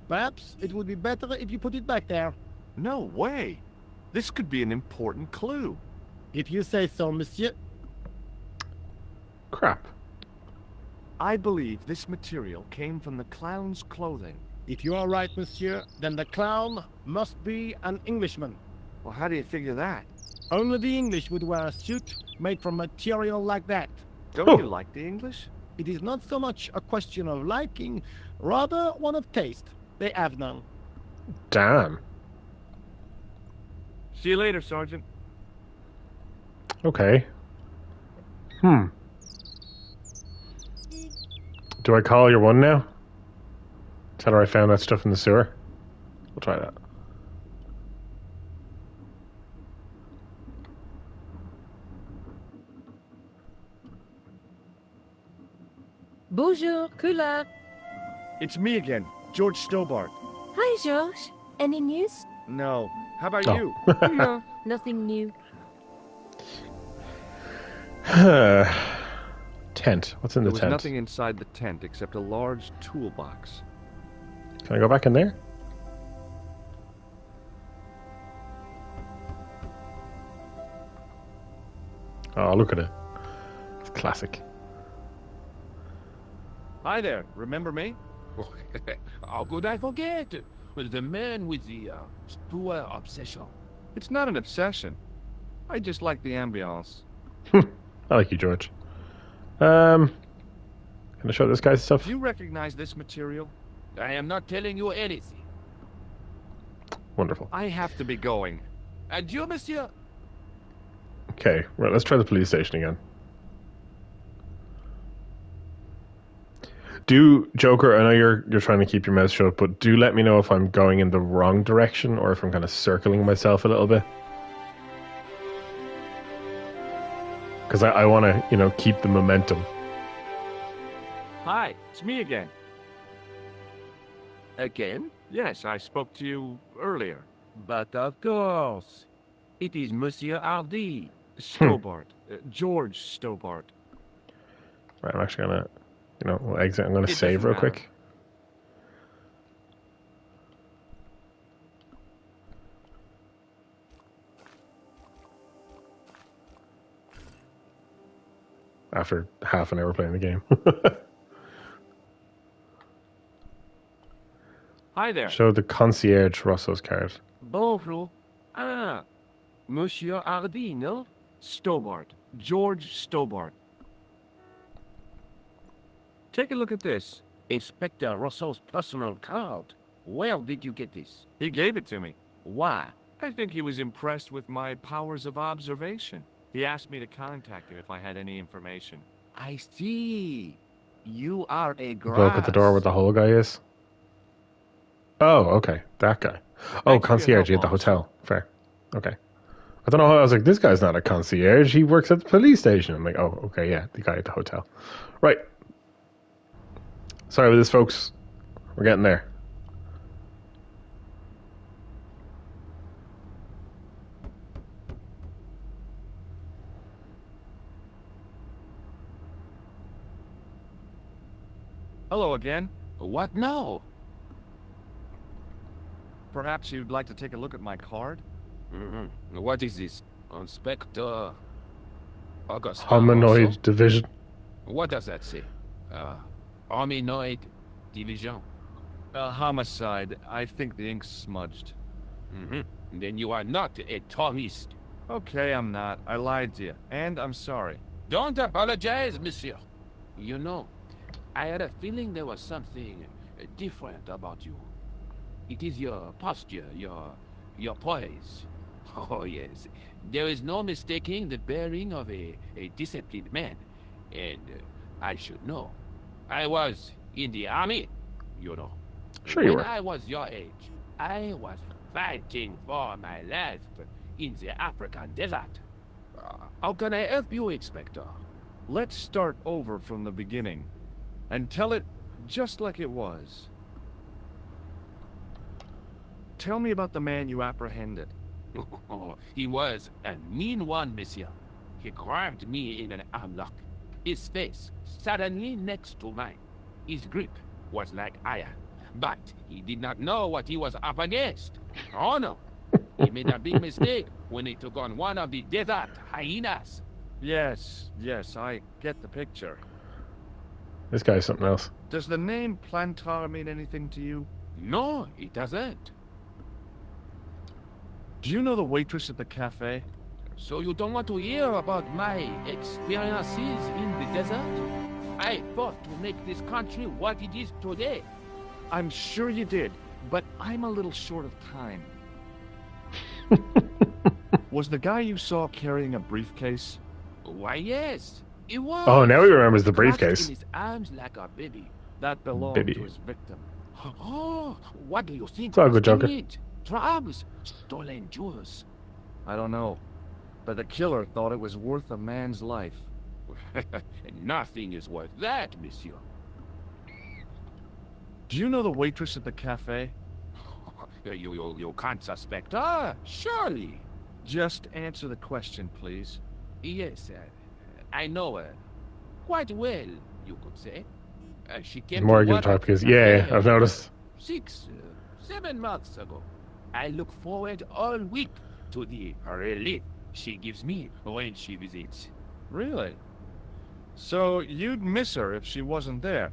Perhaps it would be better if you put it back there. No way. This could be an important clue. If you say so, monsieur. Crap. I believe this material came from the clown's clothing. If you are right, monsieur, then the clown must be an Englishman. Well, how do you figure that? Only the English would wear a suit made from material like that. Don't you like the English? It is not so much a question of liking, rather one of taste. They have none. Damn. See you later, Sergeant. Okay. Do I call your one now? Tell her I found that stuff in the sewer? We'll try that. Bonjour, Kula. It's me again, George Stobart. Hi, George. Any news? No. How about Oh. you? No, nothing new. Tent. What's in the There was tent? nothing inside the tent except a large toolbox. Can I go back in there? Oh, look at it. It's classic. Hi there. Remember me? How could I forget? The man with the sewer obsession. It's not an obsession. I just like the ambiance. I like you, George. Can I show this guy stuff? Do you recognize this material? I am not telling you anything. Wonderful. I have to be going. Adieu, monsieur. Okay, right, let's try the police station again. Do, Joker, I know you're trying to keep your mouth shut, but do let me know if I'm going in the wrong direction or if I'm kind of circling myself a little bit. Because I want to, keep the momentum. Hi, it's me again. Again? Yes, I spoke to you earlier. But of course. It is Monsieur Hardy. Stobart. George Stobart. Right, I'm actually going to, we'll exit. I'm going to It save doesn't real matter. quick. After half an hour playing the game. Hi there. Show the concierge Rousseau's card. Bonjour. Ah, Monsieur Hardy, no? Stobart. George Stobart. Take a look at this. Inspector Rousseau's personal card. Where did you get this? He gave it to me. Why? I think he was impressed with my powers of observation. He asked me to contact him if I had any information. I see. You are a grass. Look at the door where the hole guy is. Oh, okay. That guy. Oh, Thanks for your concierge help, at the officer. hotel. Fair. Okay. I don't know how I was like, this guy's not a concierge. He works at the police station. I'm like, oh, okay, yeah, the guy at the hotel. Right. Sorry about this, folks. We're getting there. Hello again. What now? Perhaps you'd like to take a look at my card? What is this? Inspector August. Hominoid division. What does that say? Hominoid division. A homicide. I think the ink's smudged. Then you are not a tourist. Okay, I'm not. I lied to you, and I'm sorry. Don't apologize, monsieur. You know, I had a feeling there was something different about you. It is your posture, your poise. Oh, yes. There is no mistaking the bearing of a disciplined man. And I should know. I was in the army, you know. Sure you When were. I was your age, I was fighting for my life in the African desert. How can I help you, Inspector? Let's start over from the beginning, and tell it just like it was. Tell me about the man you apprehended. He was a mean one, monsieur. He grabbed me in an armlock. His face suddenly next to mine. His grip was like iron, but he did not know what he was up against. Oh no! He made a big mistake when he took on one of the desert hyenas. Yes, I get the picture. This guy's something else. Does the name Plantar mean anything to you? No, it doesn't. Do you know the waitress at the cafe? So you don't want to hear about my experiences in the desert? I fought to make this country what it is today. I'm sure you did, but I'm a little short of time. Was the guy you saw carrying a briefcase? Why, yes, it was. Oh, now he remembers the Clasped briefcase. in his arms like a baby. That belonged Baby. to his victim. Oh, what do you think? It's all was good, Joker. in it? Drugs, stolen jewels. I don't know, but the killer thought it was worth a man's life. Nothing is worth that, monsieur. Do you know the waitress at the cafe? You can't suspect her, surely. Just answer the question, please. Yes, I know her. Quite well, you could say. She came More to gonna work talk at because the yeah, cafe I've noticed. 7 months ago. I look forward all week to the relief she gives me when she visits. Really? So you'd miss her if she wasn't there?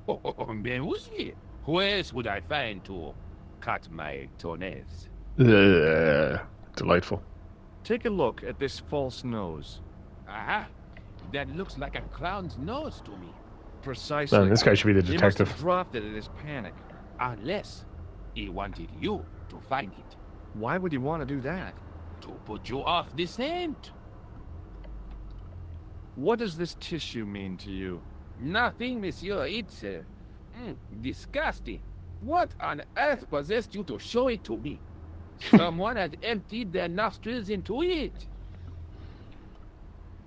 Oh, mais oui. Who else would I find to cut my toenails? Delightful. Take a look at this false nose. Aha! That looks like a clown's nose to me. Precisely. Man, this guy should be the He must detective. have dropped it in his panic. Unless he wanted you to find it. Why would he want to do that? To put you off the scent. What does this tissue mean to you? Nothing, monsieur. It's disgusting. What on earth possessed you to show it to me? Someone had emptied their nostrils into it.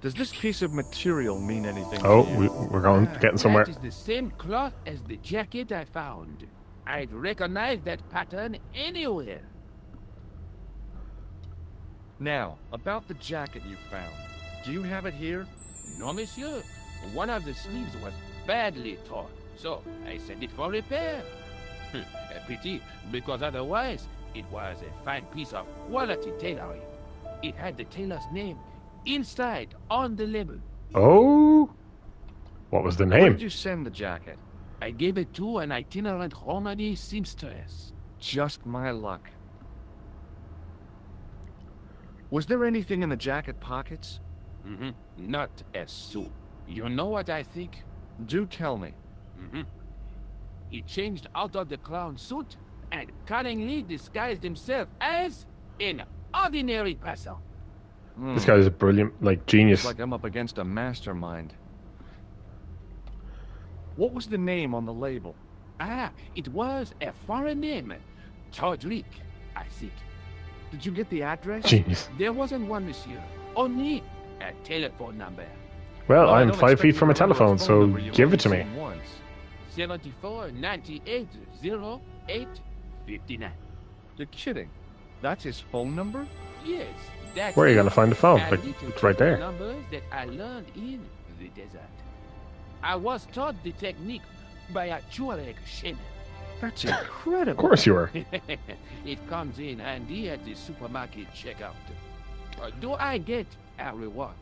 Does this piece of material mean anything Oh, to you? we're going getting somewhere. That is the same cloth as the jacket I found. I'd recognize that pattern anywhere. Now, about the jacket you found. Do you have it here? No, monsieur. One of the sleeves was badly torn, so I sent it for repair. A pity, because otherwise it was a fine piece of quality tailoring. It had the tailor's name inside on the label. Oh, what was the Where name? did you send the jacket? I gave it to an itinerant Romany seamstress. Just my luck. Was there anything in the jacket pockets? Not a sou. You know what I think? Do tell me. He changed out of the clown suit and cunningly disguised himself as an ordinary person. This guy's a brilliant, like, genius. It's like I'm up against a mastermind. What was the name on the label? Ah, it was a foreign name. Todrick, I think. Did you get the address? Genius. There wasn't one, monsieur. Only a telephone number. Well, I I'm don't 5 expect feet you from a to remember telephone, phone so number you've give only it to me. seen once. 74 98 08 59. You're kidding. That's his phone number? Yes, that's Where are you it. going to find the phone? A Like, little it's right trick there. Numbers that I learned in the desert. I was taught the technique by a Tuareg shaman. That's incredible. Of course you were. It comes in handy at the supermarket checkout. Do I get a reward?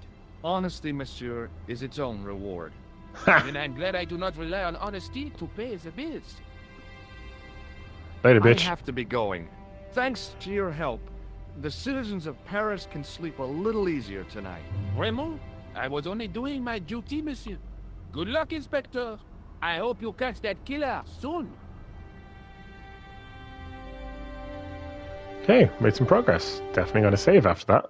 Honesty, monsieur, is its own reward. Then I'm glad I do not rely on honesty to pay the bills. Later, I bitch. have to be going. Thanks to your help, the citizens of Paris can sleep a little easier tonight. Vraiment? I was only doing my duty, monsieur. Good luck, Inspector. I hope you catch that killer soon. Okay, made some progress. Definitely going to save after that.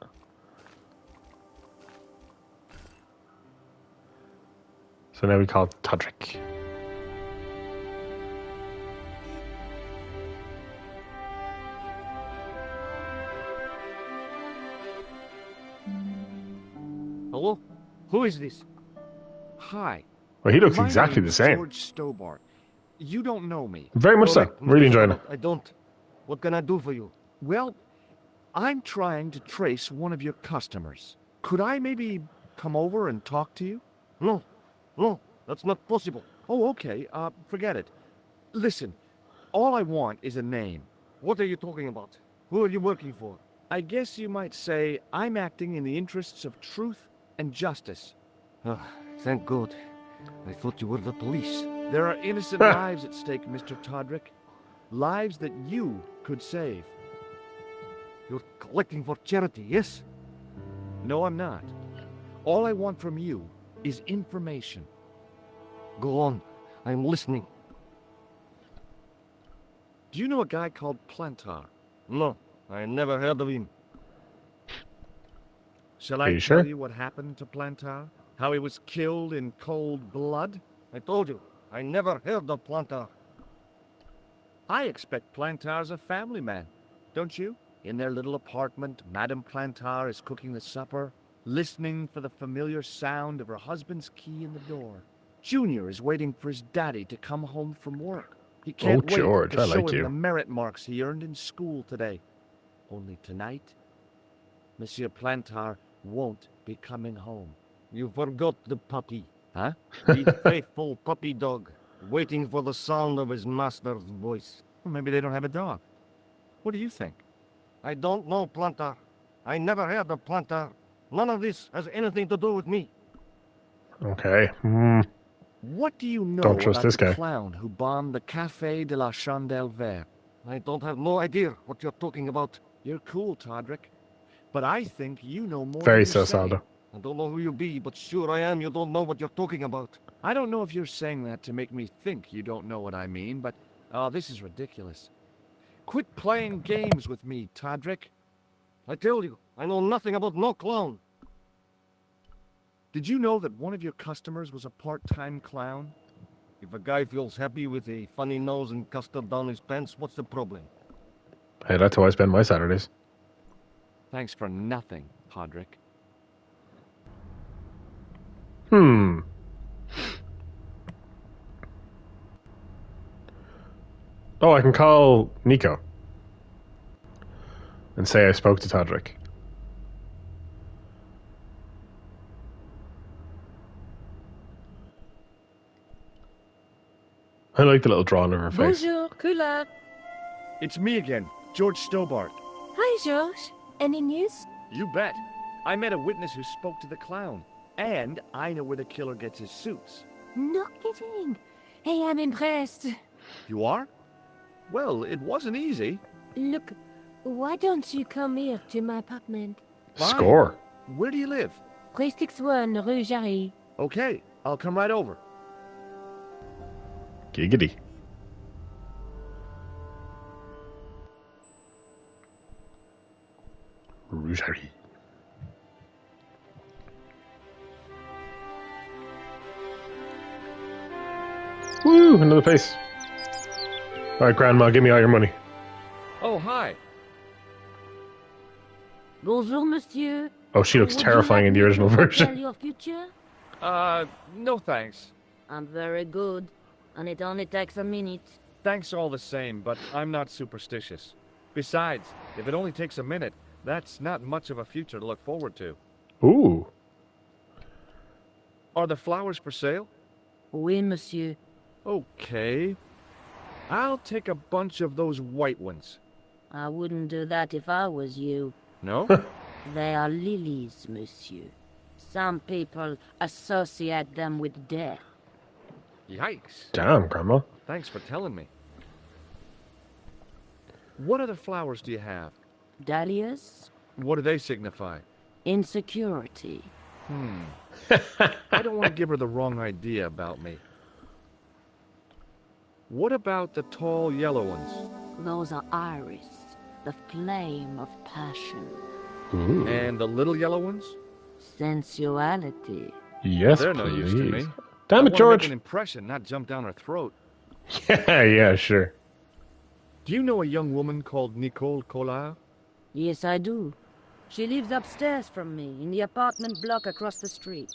So now we call Todrick. Hello? Who is this? Hi. Well, he looks My exactly the name's same. George Stobart. You don't know me. Very much so. Correct, Really Mr. enjoying it. Stobart. I don't. What can I do for you? Well, I'm trying to trace one of your customers. Could I maybe come over and talk to you? No, no, that's not possible. Oh, okay. Forget it. Listen, all I want is a name. What are you talking about? Who are you working for? I guess you might say I'm acting in the interests of truth and justice. Ah, thank God. I thought you were the police. There are innocent lives at stake, Mr. Todrick. Lives that you could save. You're collecting for charity, yes? No, I'm not. All I want from you is information. Go on. I'm listening. Do you know a guy called Plantar? No, I never heard of him. Shall Are I you tell sure? you what happened to Plantar? How he was killed in cold blood? I told you, I never heard of Plantar. I expect Plantar's a family man, don't you? In their little apartment, Madame Plantar is cooking the supper, listening for the familiar sound of her husband's key in the door. Junior is waiting for his daddy to come home from work. He can't wait George, to I show like him you. the merit marks he earned in school today. Only tonight, Monsieur Plantar won't be coming home. You forgot the puppy. Huh? The faithful puppy dog, waiting for the sound of his master's voice. Well, maybe they don't have a dog. What do you think? I don't know Plantar. I never heard of Plantar. None of this has anything to do with me. Okay. What do you know Don't trust about this the guy. clown who bombed the Café de la Chandelle Verte? I don't have no idea what you're talking about. You're cool, Todrick. But I think you know more Very than you say. Saldo. I don't know who you be, but sure I am you don't know what you're talking about. I don't know if you're saying that to make me think you don't know what I mean, but this is ridiculous. Quit playing games with me, Todrick. I tell you, I know nothing about no clown. Did you know that one of your customers was a part-time clown? If a guy feels happy with a funny nose and custard down his pants, what's the problem? Hey, that's how I spend my Saturdays. Thanks for nothing, Todrick. Oh, I can call Nico and say I spoke to Todrick. I like the little drawing of her face. Bonjour, Kula. It's me again, George Stobart. Hi, George. Any news? You bet. I met a witness who spoke to the clown. And I know where the killer gets his suits. No kidding. Hey, I'm impressed. You are? Well, it wasn't easy. Look, why don't you come here to my apartment? Fine. Score. Where do you live? 361 Rue Jarry. Okay, I'll come right over. Giggity. Rougerie. Woo! Another place. Alright, Grandma, give me all your money. Oh, hi. Bonjour, monsieur. Oh, she looks Would you terrifying like in the me to original foretell version. your future? No thanks. I'm very good, and it only takes a minute. Thanks all the same, but I'm not superstitious. Besides, if it only takes a minute, that's not much of a future to look forward to. Ooh. Are the flowers for sale? Oui, monsieur. Okay. I'll take a bunch of those white ones. I wouldn't do that if I was you. No? They are lilies, monsieur. Some people associate them with death. Yikes. Damn, Grandma. Thanks for telling me. What other flowers do you have? Dahlias? What do they signify? Insecurity. I don't want to give her the wrong idea about me. What about the tall yellow ones? Those are iris, the flame of passion. Ooh. And the little yellow ones? Sensuality. Yes, They're please. no use to me. Damn it, I want to George. make an impression, not jump down her throat. Yeah, sure. Do you know a young woman called Nicole Collard? Yes, I do. She lives upstairs from me, in the apartment block across the street.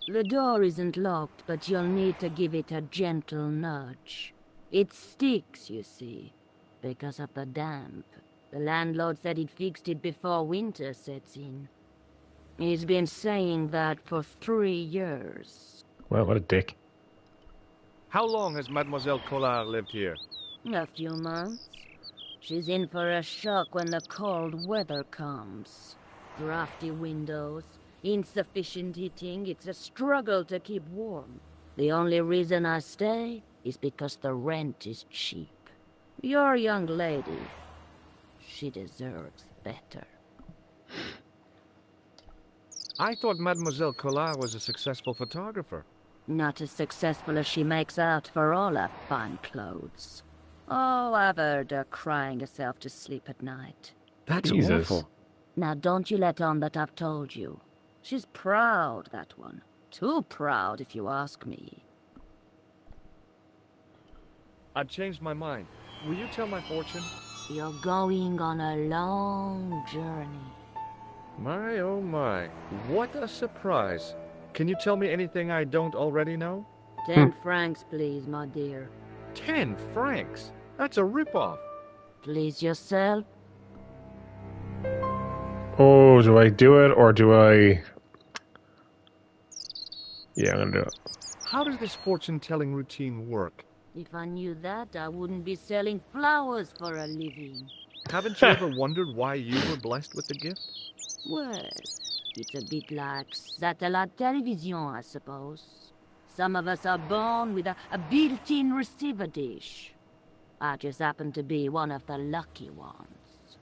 The door isn't locked, but you'll need to give it a gentle nudge. It sticks, you see, because of the damp. The landlord said he'd fixed it before winter sets in. He's been saying that for 3 years. Wow, what a dick. How long has Mademoiselle Collard lived here? A few months. She's in for a shock when the cold weather comes. Drafty windows, insufficient heating, it's a struggle to keep warm. The only reason I stay is because the rent is cheap. Your young lady, she deserves better. I thought Mademoiselle Collard was a successful photographer. Not as successful as she makes out for all her fine clothes. Oh, I've heard her crying herself to sleep at night. That's Jesus. awful. Now don't you let on that I've told you. She's proud, that one. Too proud, if you ask me. I've changed my mind. Will you tell my fortune? You're going on a long journey. My, oh my. What a surprise. Can you tell me anything I don't already know? 10 francs, please, my dear. 10 francs? That's a ripoff. Please yourself. Oh, do I do it or do I... Yeah, I'm gonna do it. How does this fortune-telling routine work? If I knew that, I wouldn't be selling flowers for a living. Haven't you ever wondered why you were blessed with the gift? Well, it's a bit like satellite television, I suppose. Some of us are born with a built-in receiver dish. I just happen to be one of the lucky ones.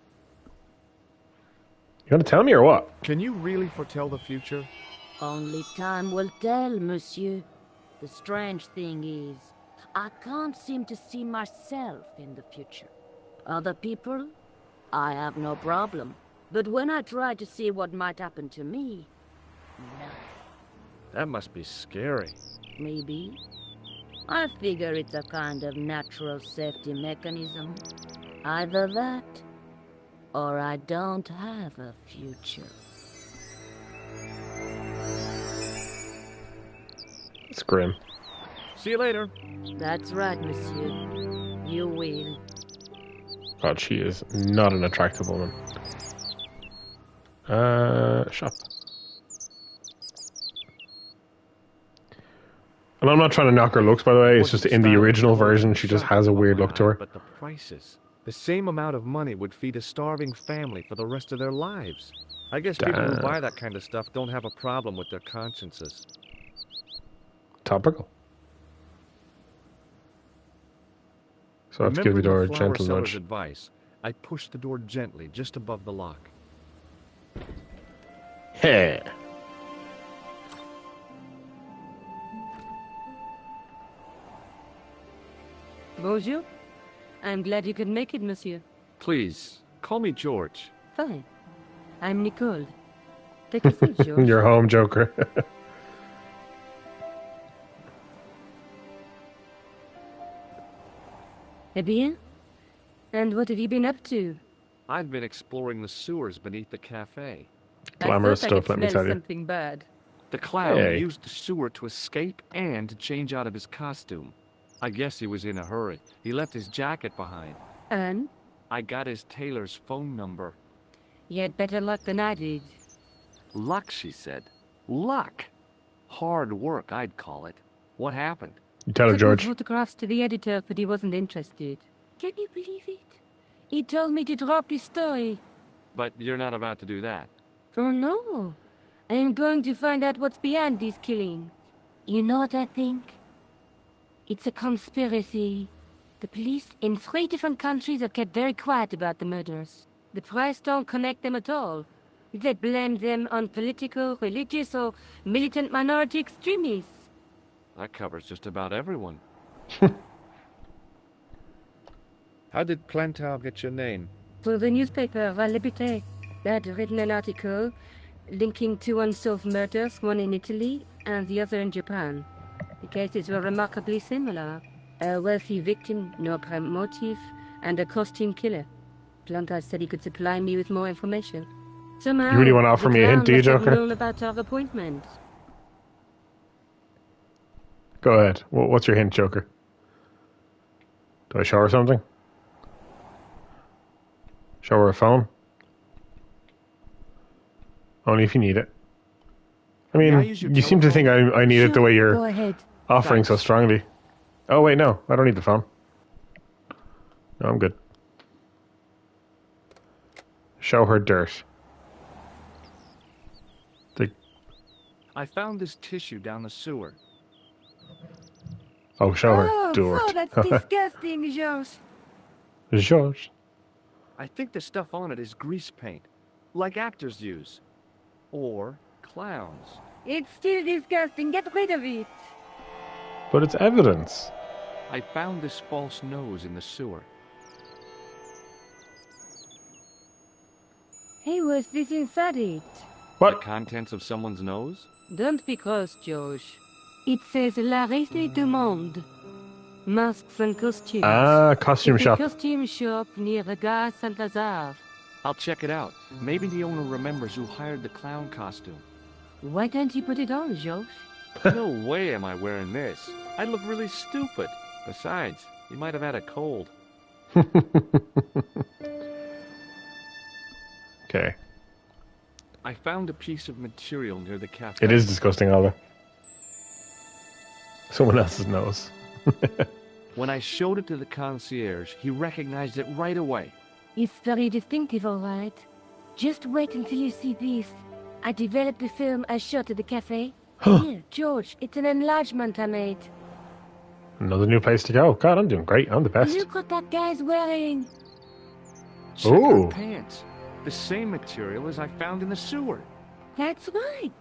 You gonna tell me or what? Can you really foretell the future? Only time will tell, monsieur. The strange thing is, I can't seem to see myself in the future. Other people, I have no problem. But when I try to see what might happen to me, no. That must be scary. Maybe. I figure it's a kind of natural safety mechanism. Either that, or I don't have a future. It's grim. See you later. That's right, monsieur. You will. God, she is not an attractive woman. Shop. And I'm not trying to knock her looks, by the way. It's just in the original version, she just has a weird look to her. But the prices. The same amount of money would feed a starving family for the rest of their lives. I guess people who buy that kind of stuff don't have a problem with their consciences. Topical. So I have to give the door a gentle nudge. Advice. I pushed the door gently just above the lock. Hey. Bonjour. I'm glad you could make it, monsieur. Please, call me George. Fine. I'm Nicole. Take a seat, George. You're home, Joker. Eh bien? And what have you been up to? I've been exploring the sewers beneath the cafe. Glamorous I thought stuff, I let could me smell tell you. something bad. The clown Hey. used the sewer to escape and to change out of his costume. I guess he was in a hurry. He left his jacket behind. And? I got his tailor's phone number. You had better luck than I did. Luck, she said. Luck! Hard work, I'd call it. What happened? You tell her, Took George. photographs to the editor, but he wasn't interested. Can you believe it? He told me to drop his story. But you're not about to do that. Oh no. I am going to find out what's behind these killings. You know what I think? It's a conspiracy. The police in 3 different countries have kept very quiet about the murders. The press don't connect them at all. They blame them on political, religious, or militant minority extremists. That covers just about everyone. How did Plantar get your name? For the newspaper, La Liberté, they had written an article linking 2 unsolved murders, one in Italy and the other in Japan. The cases were remarkably similar. A wealthy victim, no apparent motive, and a costume killer. Plantar said he could supply me with more information. Somehow, You really want to offer me a hint, do you, Joker? known about our appointment. Go ahead. What's your hint, Joker? Do I show her something? Show her a phone? Only if you need it. I mean, you seem to think I need it the way Go you're ahead. offering so strongly. Oh, wait, no. I don't need the phone. No, I'm good. Show her dirt. I found this tissue down the sewer. Oh, show her dirt. Oh, that's disgusting, George. George. I think the stuff on it is grease paint, like actors use. Or clowns. It's still disgusting. Get rid of it. But it's evidence. I found this false nose in the sewer. Hey, what's this inside it? What? The contents of someone's nose? Don't be cross, George. It says La Reste du Monde. Masks and costumes. Ah, costume It's shop. a costume shop near the Gare Saint-Lazare. I'll check it out. Maybe the owner remembers who hired the clown costume. Why don't you put it on, George? No way am I wearing this. I'd look really stupid. Besides, you might have had a cold. Okay. I found a piece of material near the cafe. It is disgusting, Alda. Someone else's nose. When I showed it to the concierge, he recognized it right away. It's very distinctive, all right. Just wait until you see this. I developed the film I shot at the cafe. Here, George, it's an enlargement I made. Another new place to go. God, I'm doing great. I'm the best. Look what that guy's wearing. Check Ooh. her pants. The same material as I found in the sewer. That's right.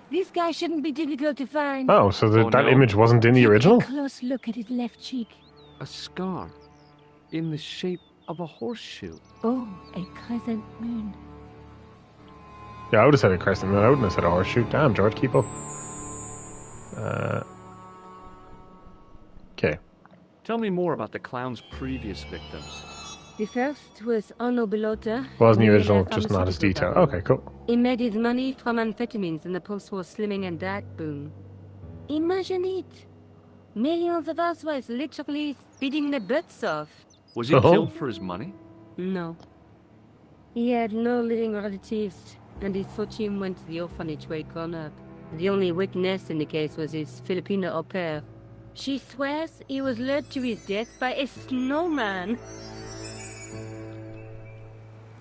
This guy shouldn't be difficult to find. Oh, so Oh, that no. image wasn't in the Take original? a close look at his left cheek. A scar. In the shape of a horseshoe. Oh, a crescent moon. Yeah, I would have said a crescent moon. I wouldn't have said a horseshoe. Damn, George, keep up. Okay. Tell me more about the clown's previous victims. The first was Arno Bellotta. Wasn't the He original, had a just not as pharmaceutical detailed. baron. Okay, cool. He made his money from amphetamines in the post-war slimming and diet boom. Imagine it. Millions of housewives literally speeding their butts off. Was he Oh. killed for his money? No. He had no living relatives, and his fortune went to the orphanage where he grown up. The only witness in the case was his Filipino au pair. She swears he was led to his death by a snowman.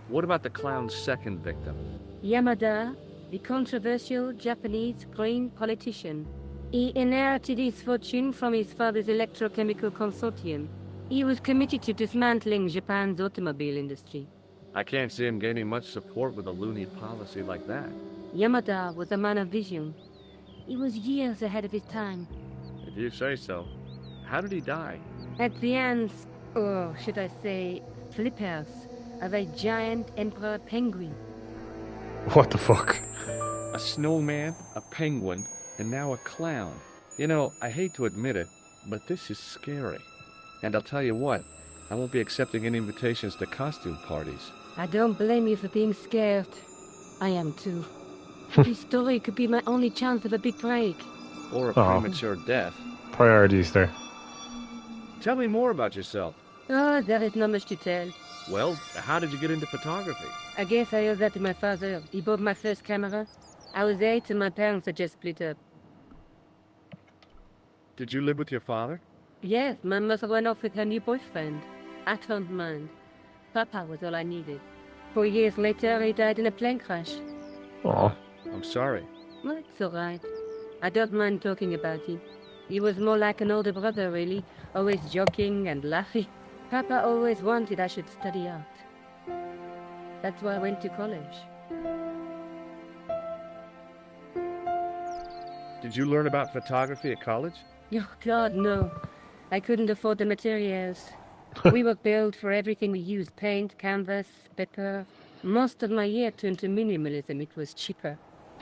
What about the clown's second victim? Yamada, the controversial Japanese green politician. He inherited his fortune from his father's electrochemical consortium. He was committed to dismantling Japan's automobile industry. I can't see him gaining much support with a loony policy like that. Yamada was a man of vision. He was years ahead of his time. If you say so. How did he die? At the hands, or should I say, flippers, of a giant emperor penguin. What the fuck? A snowman, a penguin, and now a clown. You know, I hate to admit it, but this is scary. And I'll tell you what, I won't be accepting any invitations to costume parties. I don't blame you for being scared. I am too. This story could be my only chance of a big break. Or a Aw. premature death. Priorities there. Tell me more about yourself. Oh, there is not much to tell. Well, how did you get into photography? I guess I owe that to my father. He bought my first camera. I was 8 and my parents had just split up. Did you live with your father? Yes, my mother went off with her new boyfriend. I don't mind. Papa was all I needed. 4 years later, he died in a plane crash. Aw. I'm sorry. Well, it's all right. I don't mind talking about him. He was more like an older brother, really. Always joking and laughing. Papa always wanted I should study art. That's why I went to college. Did you learn about photography at college? Oh, God, no. I couldn't afford the materials. We were billed for everything we used. Paint, canvas, paper. Most of my year turned to minimalism. It was cheaper.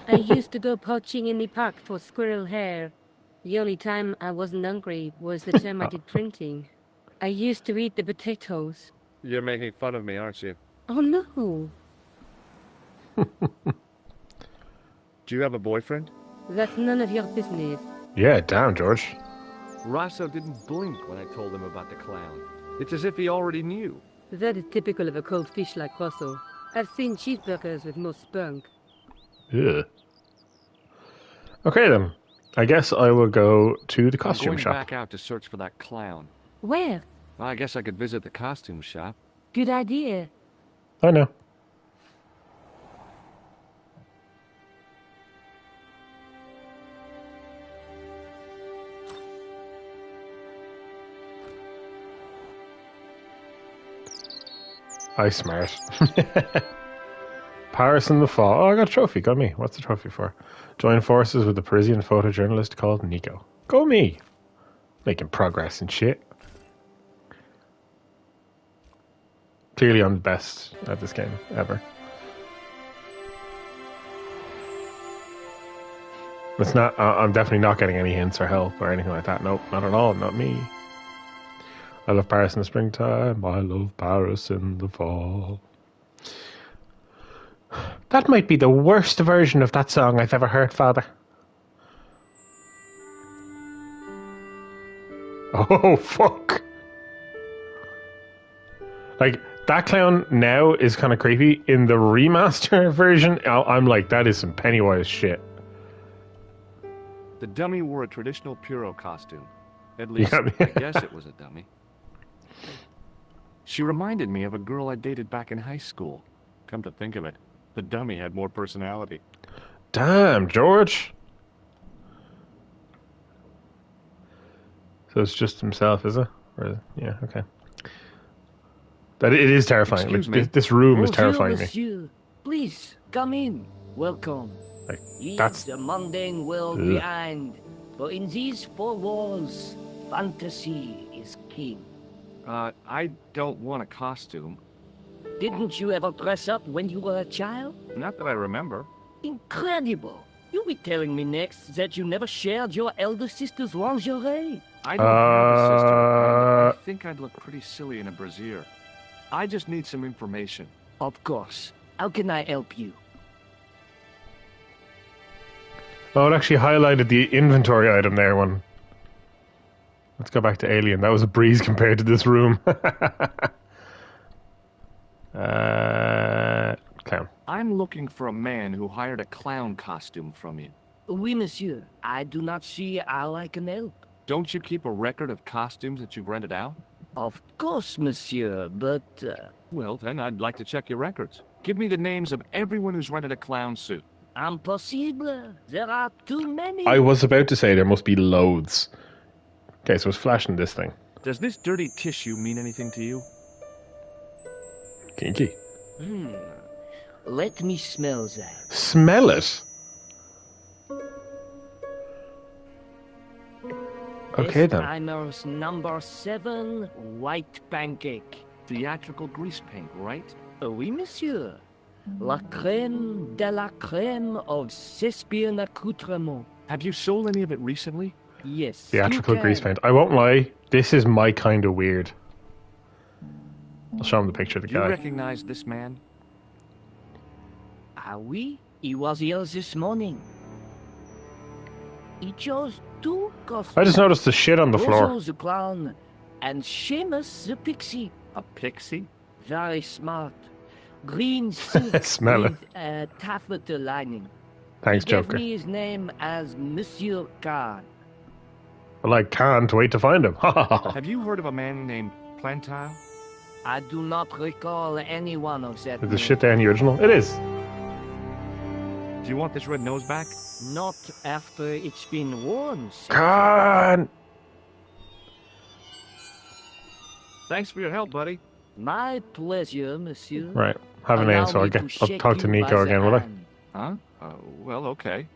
I used to go poaching in the park for squirrel hair. The only time I wasn't hungry was the time I did printing. I used to eat the potatoes. You're making fun of me, aren't you? Oh, no. Do you have a boyfriend? That's none of your business. Yeah, damn, George. Rosso didn't blink when I told him about the clown. It's as if he already knew. That is typical of a cold fish like Russell. I've seen cheeseburgers with more spunk. Ugh. Okay, then. I guess I will go to the I'm costume going shop. back out to search for that clown. Where? Well, I guess I could visit the costume shop. Good idea. I know. I smart. Paris in the fall. Oh, I got a trophy. Got me. What's the trophy for? Join forces with a Parisian photojournalist called Nico. Go me. Making progress and shit. Clearly I'm the best at this game ever. It's not. I'm definitely not getting any hints or help or anything like that. Nope, not at all. Not me. I love Paris in the springtime. I love Paris in the fall. That might be the worst version of that song I've ever heard, Father. Oh, fuck. Like, that clown now is kind of creepy. In the remaster version, I'm like, that is some Pennywise shit. The dummy wore a traditional Puro costume. At least, I guess it was a dummy. She reminded me of a girl I dated back in high school. Come to think of it, the dummy had more personality. Damn, George. So it's just himself, is it? Or, yeah, okay. But it is terrifying. Excuse Like, me. this room is Bonjour, terrifying me. monsieur. Please, come in. Welcome. Like, Leave that's... the mundane world Ugh. behind. For in these four walls, fantasy is king. I don't want a costume. Didn't you ever dress up when you were a child? Not that I remember. Incredible. You'll be telling me next that you never shared your elder sister's lingerie. I don't have a sister. I think I'd look pretty silly in a brassiere. I just need some information. Of course. How can I help you? Oh, it actually highlighted the inventory item there one. Let's go back to Alien. That was a breeze compared to this room. Clown. I'm looking for a man who hired a clown costume from you. Oui, monsieur. I do not see how I can help. Don't you keep a record of costumes that you've rented out? Of course, monsieur, but... Well, then I'd like to check your records. Give me the names of everyone who's rented a clown suit. Impossible. There are too many. I was about to say there must be loads. Okay, so it's flashing this thing. Does this dirty tissue mean anything to you? Kinky. Let me smell that. Smell it? Okay, then. Timers number 7, white pancake. Theatrical grease paint, right? Oui, monsieur. La crème de la crème of Thespian accoutrement. Have you sold any of it recently? Yes. Theatrical you grease can. paint. I won't lie. This is my kind of weird. I'll show him the picture of the Do you guy. recognize this man? Ah oui, he was here this morning. He chose 2 costumes. I just noticed the shit on the floor. Bozo the clown and Seamus the pixie. A pixie? Very smart. Green suit Smell it. with a taffeta lining. Thanks, He gave Joker. me his name as Monsieur Khan. Well, I can't wait to find him. Have you heard of a man named Plantile? I do not recall any one of that. Is the name. shit there in the original? It is. Do you want this red nose back? Not after it's been worn, sir. Con! Thanks for your help, buddy. My pleasure, monsieur. Right. Have a Allow name, so me to I'll shake talk to you Nico by again, the will I? hand. Huh? Well, okay.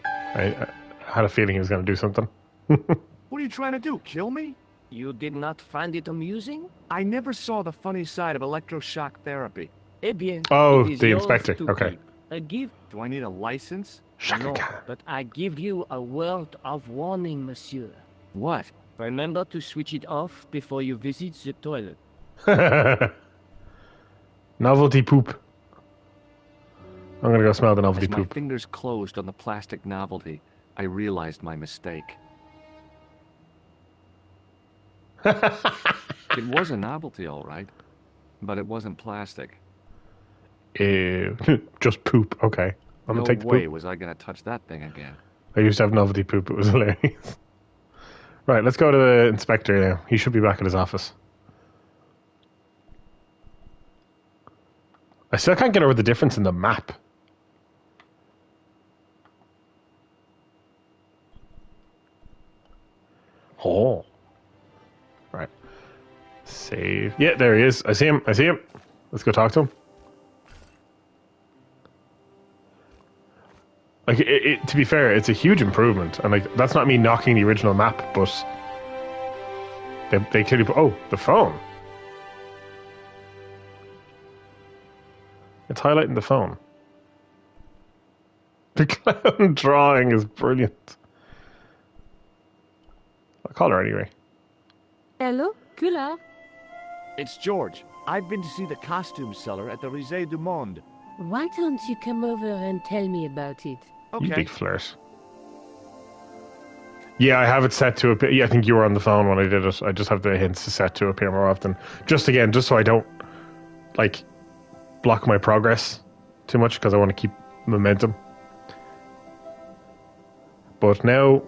I had a feeling he was going to do something. What are you trying to do, kill me? You did not find it amusing? I never saw the funny side of electroshock therapy. Eh bien, Oh, it is the yours inspector. to Okay. keep. A gift? Do I need a license? Shaka No, Khan. but I give you a word of warning, monsieur. What? Remember to switch it off before you visit the toilet. Novelty poop. I'm going to go smell the novelty As my poop. fingers closed on the plastic novelty, I realized my mistake. It was a novelty, all right, but it wasn't plastic. Ew. Just poop. Okay. I'm No going to take the way poop. was I gonna touch that thing again. I used to have novelty poop. It was hilarious. Right, let's go to the inspector now. He should be back at his office. I still can't get over the difference in the map. Oh. Right. Save. Yeah, there he is. I see him. I see him. Let's go talk to him. Like, to be fair, it's a huge improvement. And, like, that's not me knocking the original map, but they clearly put... Oh, the phone. It's highlighting the phone. The clown drawing is brilliant. I'll call her anyway. Hello, Kula. It's George. I've been to see the costume seller at the Risée du Monde. Why don't you come over and tell me about it? Okay. You big flirt. Yeah, I have it set to appear. Yeah, I think you were on the phone when I did it. I just have the hints set to appear more often. Just so I don't, like, block my progress too much, because I want to keep momentum. But now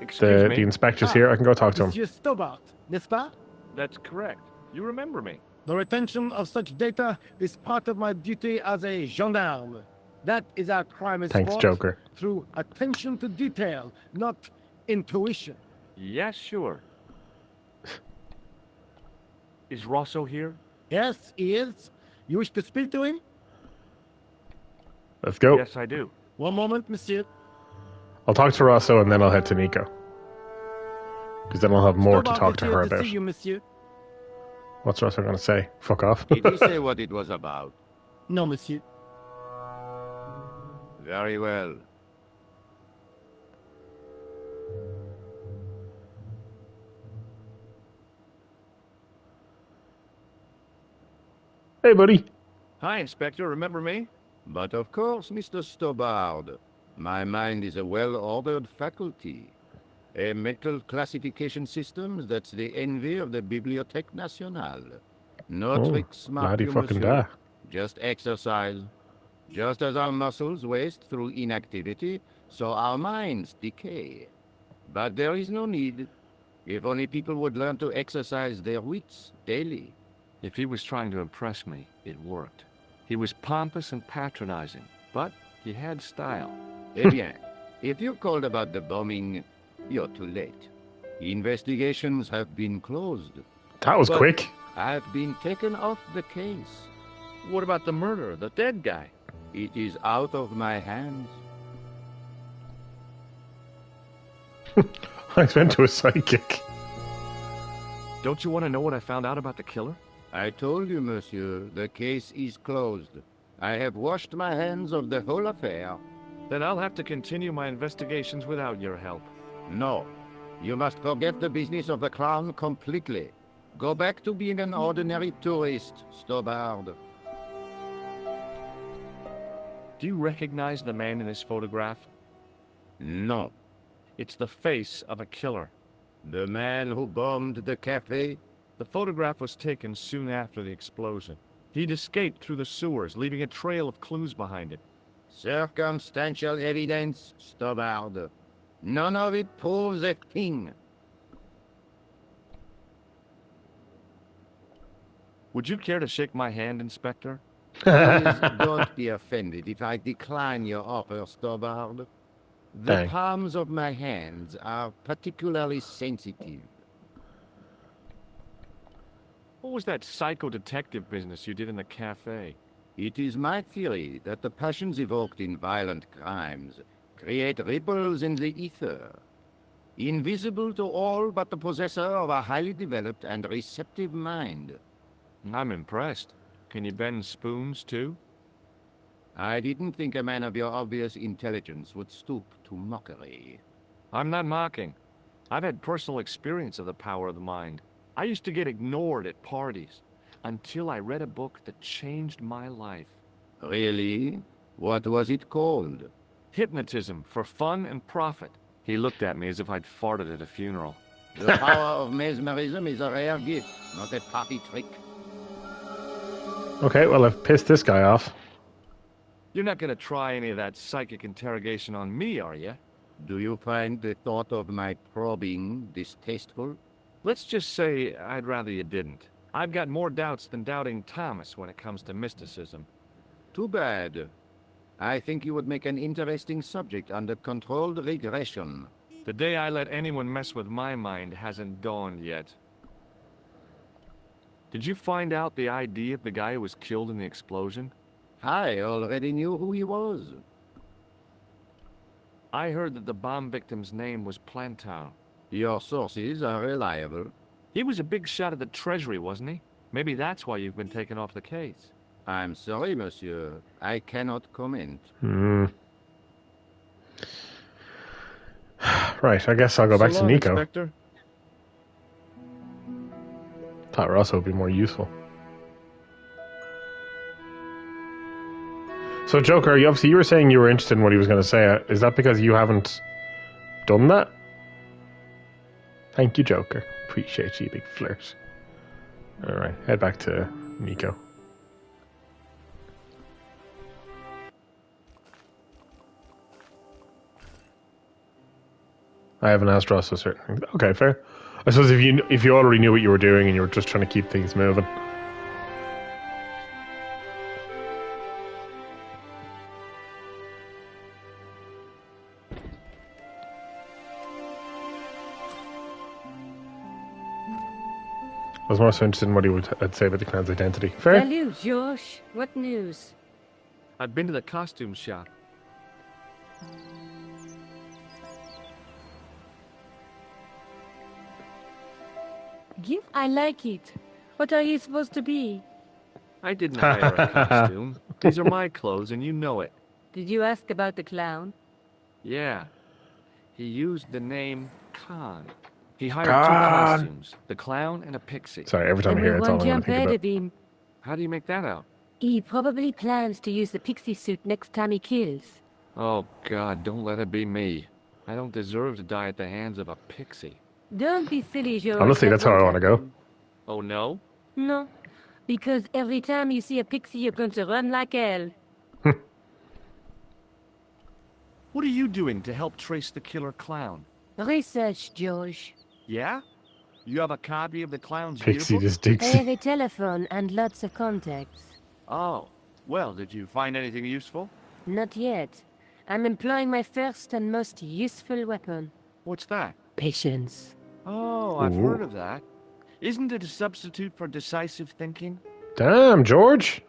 Excuse the me. inspector's here, I can go talk to him. Monsieur Stobart, n'est-ce pas? That's correct. You remember me. The retention of such data is part of my duty as a gendarme. That is our crime is Thanks, fought Joker. through attention to detail, not intuition. Yes, sure. Is Rosso here? Yes, he is. You wish to speak to him? Let's go. Yes, I do. One moment, monsieur. I'll talk to Rosso and then I'll head to Nico. Because then I'll have more to Stobart talk is to here her to about. see you, monsieur. What's Rosso going to say? Fuck off. Did he say what it was about? No, monsieur. Very well. Hey, buddy. Hi, Inspector. Remember me? But of course, Mr. Stobart, my mind is a well-ordered faculty. A metal classification system that's the envy of the Bibliothèque Nationale. No Oh, tricks, smart laddie you, fucking monsieur. da. Just exercise. Just as our muscles waste through inactivity, so our minds decay. But there is no need. If only people would learn to exercise their wits daily. If he was trying to impress me, it worked. He was pompous and patronizing, but he had style. Eh bien, if you called about the bombing, you're too late. Investigations have been closed. That was But quick. I've been taken off the case. What about the murderer, the dead guy? It is out of my hands. I went to a psychic. Don't you want to know what I found out about the killer? I told you, monsieur, the case is closed. I have washed my hands of the whole affair. Then I'll have to continue my investigations without your help. No, you must forget the business of the clown completely. Go back to being an ordinary tourist, Stobart. Do you recognize the man in this photograph? No. It's the face of a killer. The man who bombed the cafe? The photograph was taken soon after the explosion. He'd escaped through the sewers, leaving a trail of clues behind it. Circumstantial evidence, Stobart. None of it proves a thing. Would you care to shake my hand, Inspector? Please don't be offended if I decline your offer, Stobard. The Dang. palms of my hands are particularly sensitive. What was that psycho-detective business you did in the cafe? It is my theory that the passions evoked in violent crimes create ripples in the ether, invisible to all but the possessor of a highly developed and receptive mind. I'm impressed. Can you bend spoons, too? I didn't think a man of your obvious intelligence would stoop to mockery. I'm not mocking. I've had personal experience of the power of the mind. I used to get ignored at parties, until I read a book that changed my life. Really? What was it called? Hypnotism for Fun and Profit. He looked at me as if I'd farted at a funeral. The power of mesmerism is a rare gift, not a party trick. Okay, well, I've pissed this guy off. You're not gonna try any of that psychic interrogation on me, are you? Do you find the thought of my probing distasteful? Let's just say I'd rather you didn't. I've got more doubts than doubting Thomas when it comes to mysticism. Too bad. I think you would make an interesting subject under controlled regression. The day I let anyone mess with my mind hasn't dawned yet. Did you find out the ID of the guy who was killed in the explosion? I already knew who he was. I heard that the bomb victim's name was Plantar. Your sources are reliable. He was a big shot at the Treasury, wasn't he? Maybe that's why you've been taken off the case. I'm sorry, monsieur. I cannot comment. Right, I guess I'll go back to long, Nico. Inspector. Thought Rosso would be more useful. So, Joker, obviously you were saying you were interested in what he was going to say. Is that because you haven't done that? Thank you, Joker. Appreciate you, big flirt. Alright, head back to Nico. I haven't asked Rosso certain things. Okay, fair. I suppose if you already knew what you were doing and you were just trying to keep things moving. I was more so interested in what he would say about the clan's identity. Fair? Salut, Josh. What news? I've been to the costume shop. I like it. What are you supposed to be? I didn't hire a costume. These are my clothes, and you know it. Did you ask about the clown? Yeah. He used the name Khan. He hired Khan. two costumes, the clown and a pixie. Sorry, every time I hear it, it's all I'm going jump to think ahead about. of him. How do you make that out? He probably plans to use the pixie suit next time he kills. Oh, God, don't let it be me. I don't deserve to die at the hands of a pixie. Don't be silly, Josh. Honestly, That that's how I won't want to go. happen. Oh, no? No, because every time you see a pixie, you're going to run like hell. What are you doing to help trace the killer clown? Research, Josh. Yeah? You have a copy of the clown's Pixie yearbook? just I Dixie. have a telephone and lots of contacts. Oh. Well, did you find anything useful? Not yet. I'm employing my first and most useful weapon. What's that? Patience. Oh, I've Ooh. heard of that. Isn't it a substitute for decisive thinking? Damn, George.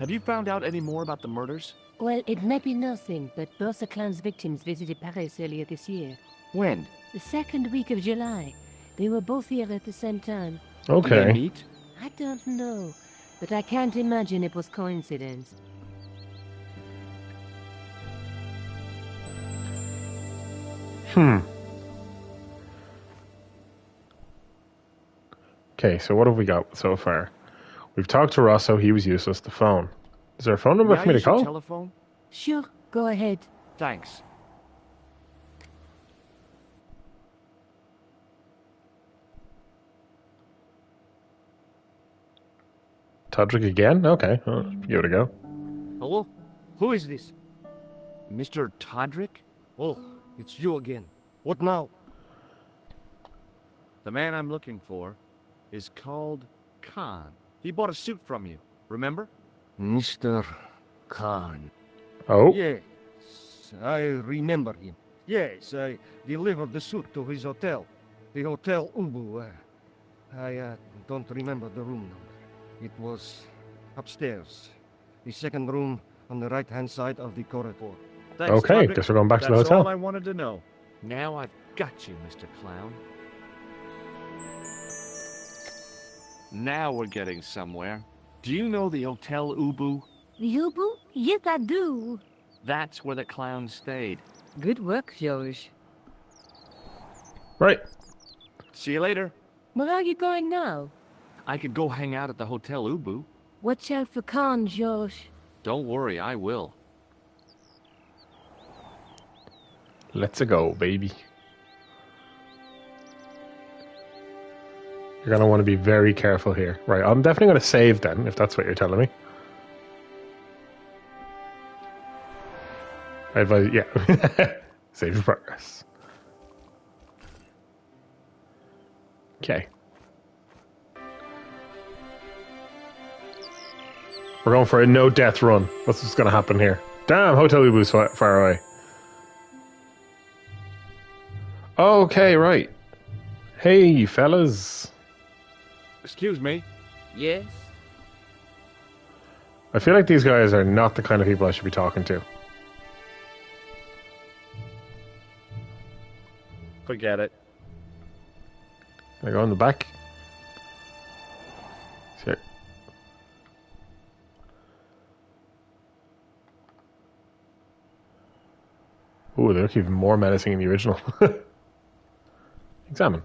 Have you found out any more about the murders? Well, it may be nothing, but both the clown's victims visited Paris earlier this year. When? The second week of July. They were both here at the same time. Did they Okay. meet? I don't know, but I can't imagine it was coincidence. Okay, so what have we got so far? We've talked to Rosso, he was useless. The phone. Is there a phone number May I for me to use your call? telephone? Sure, go ahead. Thanks. Todrick again? Okay, give it a go. Hello? Who is this? Mr. Todrick? Oh, it's you again. What now? The man I'm looking for is called Khan. He bought a suit from you. remember? Mr. Khan. Oh, Yes, I remember him. Yes, I delivered the suit to his hotel. The Hotel Ubu. I don't remember the room number. It was upstairs. The second room on the right-hand side of the corridor. Thanks, okay. Roderick. Guess we're going back to the That's all hotel. I wanted to know. Now I've got you, Mr. Clown. Now we're getting somewhere. Do you know the Hotel Ubu? Yubu? Yes, I do. That's where the clown stayed. Good work, George. Right. See you later. Where are you going now? I could go hang out at the Hotel Ubu. Watch out for Khan, George. Don't worry, I will. Let's go, baby. You're going to want to be very careful here. Right, I'm definitely going to save then, if that's what you're telling me. I advise, yeah. Save your progress. Okay. We're going for a no-death run. What's going to happen here? Damn, Hotel Ubu's far away. Okay, right. Hey, fellas. Excuse me. Yes? I feel like these guys are not the kind of people I should be talking to. Forget it. Can I go in the back? Shit. Ooh, they look even more menacing in the original. Examine.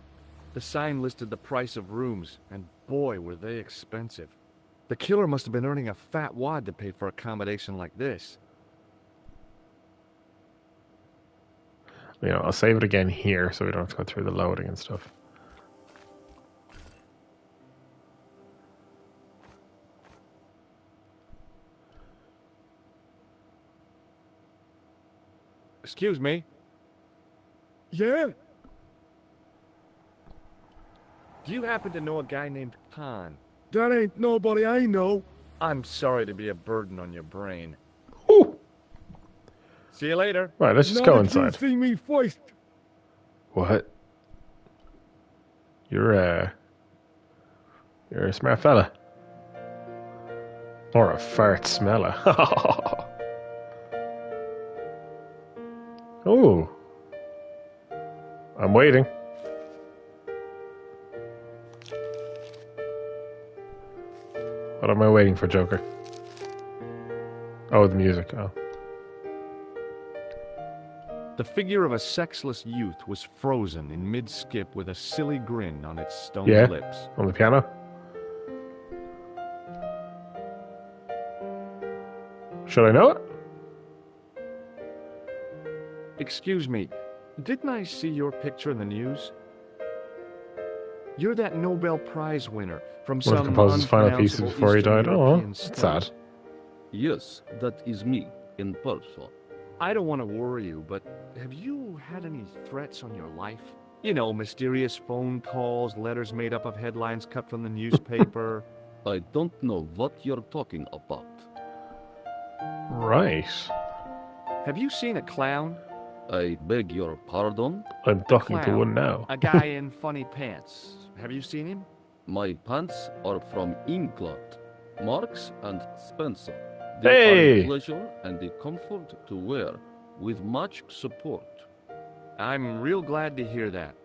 The sign listed the price of rooms, and boy, were they expensive. The killer must have been earning a fat wad to pay for accommodation like this. You know, I'll save it again here so we don't have to go through the loading and stuff. Excuse me. Yeah? Do you happen to know a guy named Khan? That ain't nobody I know. I'm sorry to be a burden on your brain. Ooh. See you later. Right, let's just Not go if you inside. see me first. What? You're a smart fella. Or a fart smeller. Oh. I'm waiting. What am I waiting for, Joker? Oh, the music. Oh. The figure of a sexless youth was frozen in mid-skip with a silly grin on its stony Yeah? lips. On the piano? Should I know it? Excuse me, didn't I see your picture in the news? You're that Nobel Prize winner from One of the some composer's final pieces unpronounceable before he Eastern died. Oh, European that's state. sad. Yes, that is me, in person. I don't want to worry you, but have you had any threats on your life? You know, mysterious phone calls, letters made up of headlines cut from the newspaper. I don't know what you're talking about. Right. Have you seen a clown? I beg your pardon? I'm talking to Clown. one now. A guy in funny pants. Have you seen him? My pants are from England, Marks and Spencer. Hey! They are a pleasure and a comfort to wear, with much support. I'm real glad to hear that.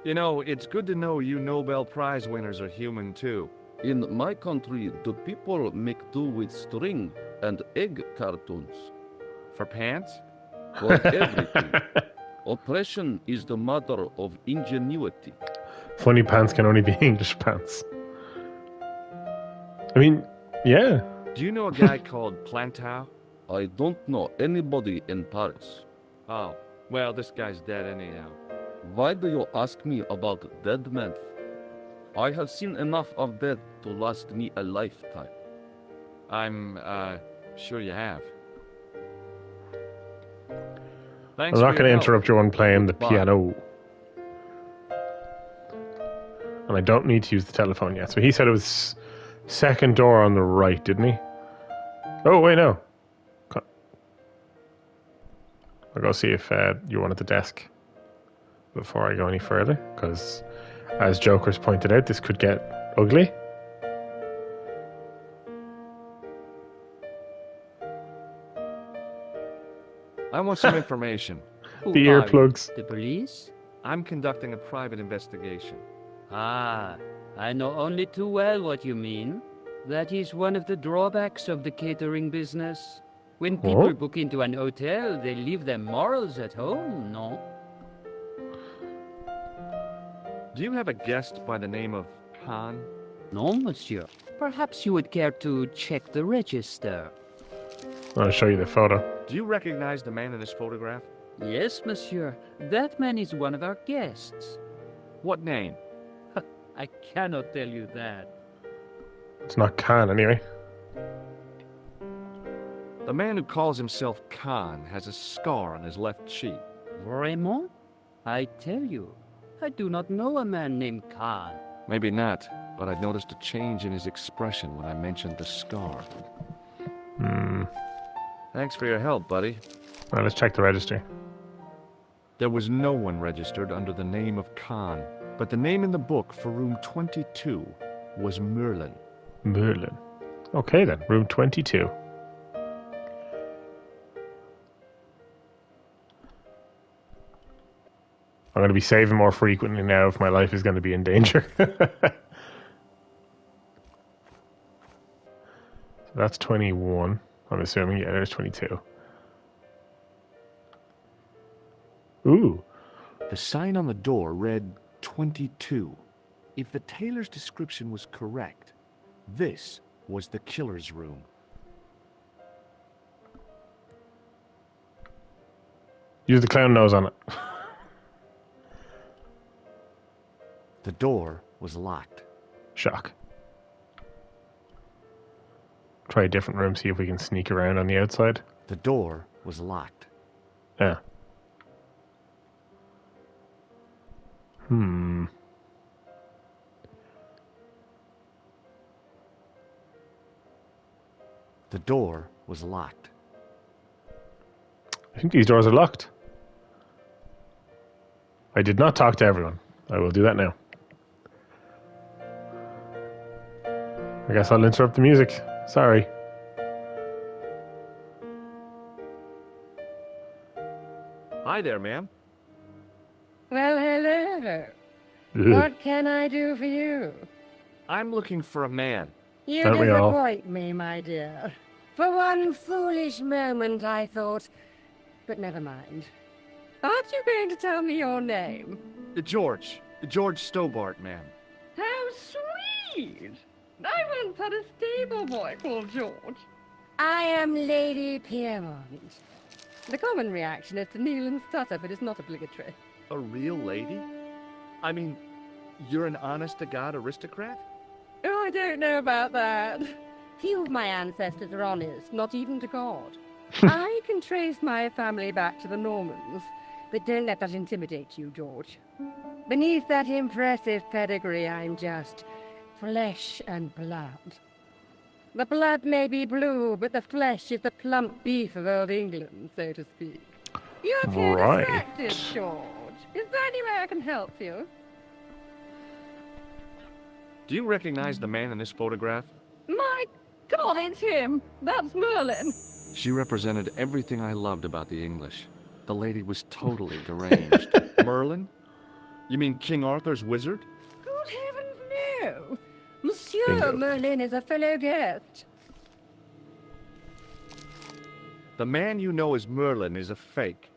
You know, it's good to know you Nobel Prize winners are human too. In my country, the people make do with string and egg cartoons. For pants? For everything. Oppression is the mother of ingenuity. Funny pants can only be English pants. I mean, yeah. Do you know a guy called Plantow? I don't know anybody in Paris. Oh, well, this guy's dead anyhow. Why do you ask me about dead men? I have seen enough of death to last me a lifetime. I'm, sure you have. I'm Thanks not for going to your help. interrupt you on playing the Goodbye. piano. And I don't need to use the telephone yet. So he said it was Second door on the right, didn't he? Oh, wait, no. I'll go see if you're one at the desk before I go any further, because as Joker's pointed out, this could get ugly. I want some information. The earplugs. The police? I'm conducting a private investigation. Ah, I know only too well what you mean. That is one of the drawbacks of the catering business. When people book into an hotel, they leave their morals at home, no? Do you have a guest by the name of Khan? No, monsieur. Perhaps you would care to check the register. I'll show you the photo. Do you recognize the man in this photograph? Yes, monsieur. That man is one of our guests. What name? I cannot tell you that. It's not Khan, anyway. The man who calls himself Khan has a scar on his left cheek. Vraiment? I tell you, I do not know a man named Khan. Maybe not, but I noticed a change in his expression when I mentioned the scar. Thanks for your help, buddy. Well, let's check the register. There was no one registered under the name of Khan, but the name in the book for room 22 was Merlin. Merlin. Okay then, room 22. I'm going to be saving more frequently now if my life is going to be in danger. So that's 21. I'm assuming, yeah, there's 22. Ooh. The sign on the door read 22. If the tailor's description was correct, this was the killer's room. Use the clown nose on it. The door was locked. Shock. Try a different room, see if we can sneak around on the outside. The door was locked. Yeah. The door was locked. I think these doors are locked. I did not talk to everyone. I will do that now. I guess I'll interrupt the music. Sorry. Hi there, ma'am. Well, hello. Ugh. What can I do for you? I'm looking for a man. You Don't we all? disappoint me, my dear. For one foolish moment I thought... But never mind. Aren't you going to tell me your name? George. George Stobart, ma'am. How sweet! I once had a stable boy called George. I am Lady Piermont. The common reaction is to kneel and stutter, but it's not obligatory. A real lady? I mean, you're an honest-to-God aristocrat? Oh, I don't know about that. Few of my ancestors are honest, not even to God. I can trace my family back to the Normans, but don't let that intimidate you, George. Beneath that impressive pedigree, I'm just flesh and blood. The blood may be blue, but the flesh is the plump beef of old England, so to speak. You appear distracted, George. Is there any way I can help you? Do you recognize the man in this photograph? My God, it's him! That's Merlin! She represented everything I loved about the English. The lady was totally deranged. Merlin? You mean King Arthur's wizard? Good heavens, no! Monsieur Merlin is a fellow guest. The man you know as Merlin is a fake.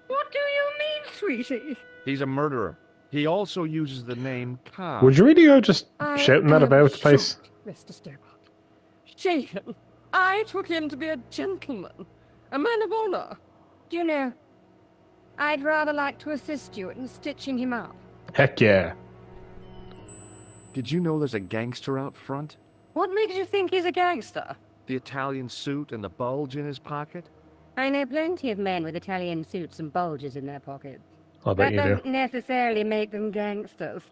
What do you mean, sweetie? He's a murderer. He also uses the name Khan. Would you really go just shouting that about the place? Mr. Stobart. Shaken. I took him to be a gentleman, a man of honor. Do you know, I'd rather like to assist you in stitching him up. Heck yeah. Did you know there's a gangster out front? What makes you think he's a gangster? The Italian suit and the bulge in his pocket? I know plenty of men with Italian suits and bulges in their pockets. I'll bet That you do. doesn't necessarily make them gangsters.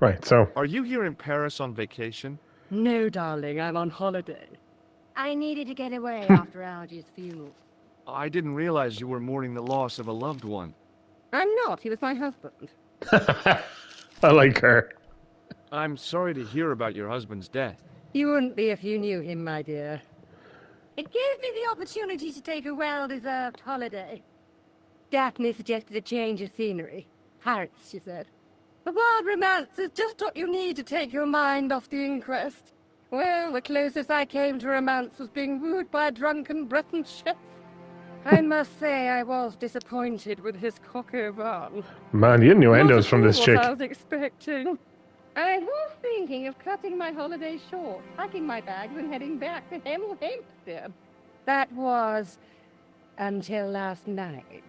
Right, so... Are you here in Paris on vacation? No, darling, I'm on holiday. I needed to get away after Algy's funeral. I didn't realize you were mourning the loss of a loved one. I'm not. He was my husband. I like her. I'm sorry to hear about your husband's death. You wouldn't be if you knew him, my dear. It gave me the opportunity to take a well-deserved holiday. Daphne suggested a change of scenery. Paris, she said. The wild romance is just what you need to take your mind off the inquest. Well, the closest I came to romance was being wooed by a drunken Breton chef. I must say I was disappointed with his coq au vin. Man, the innuendos from this chick. What I was expecting. I was thinking of cutting my holiday short, packing my bags and heading back to Hemel Hempstead. That was until last night.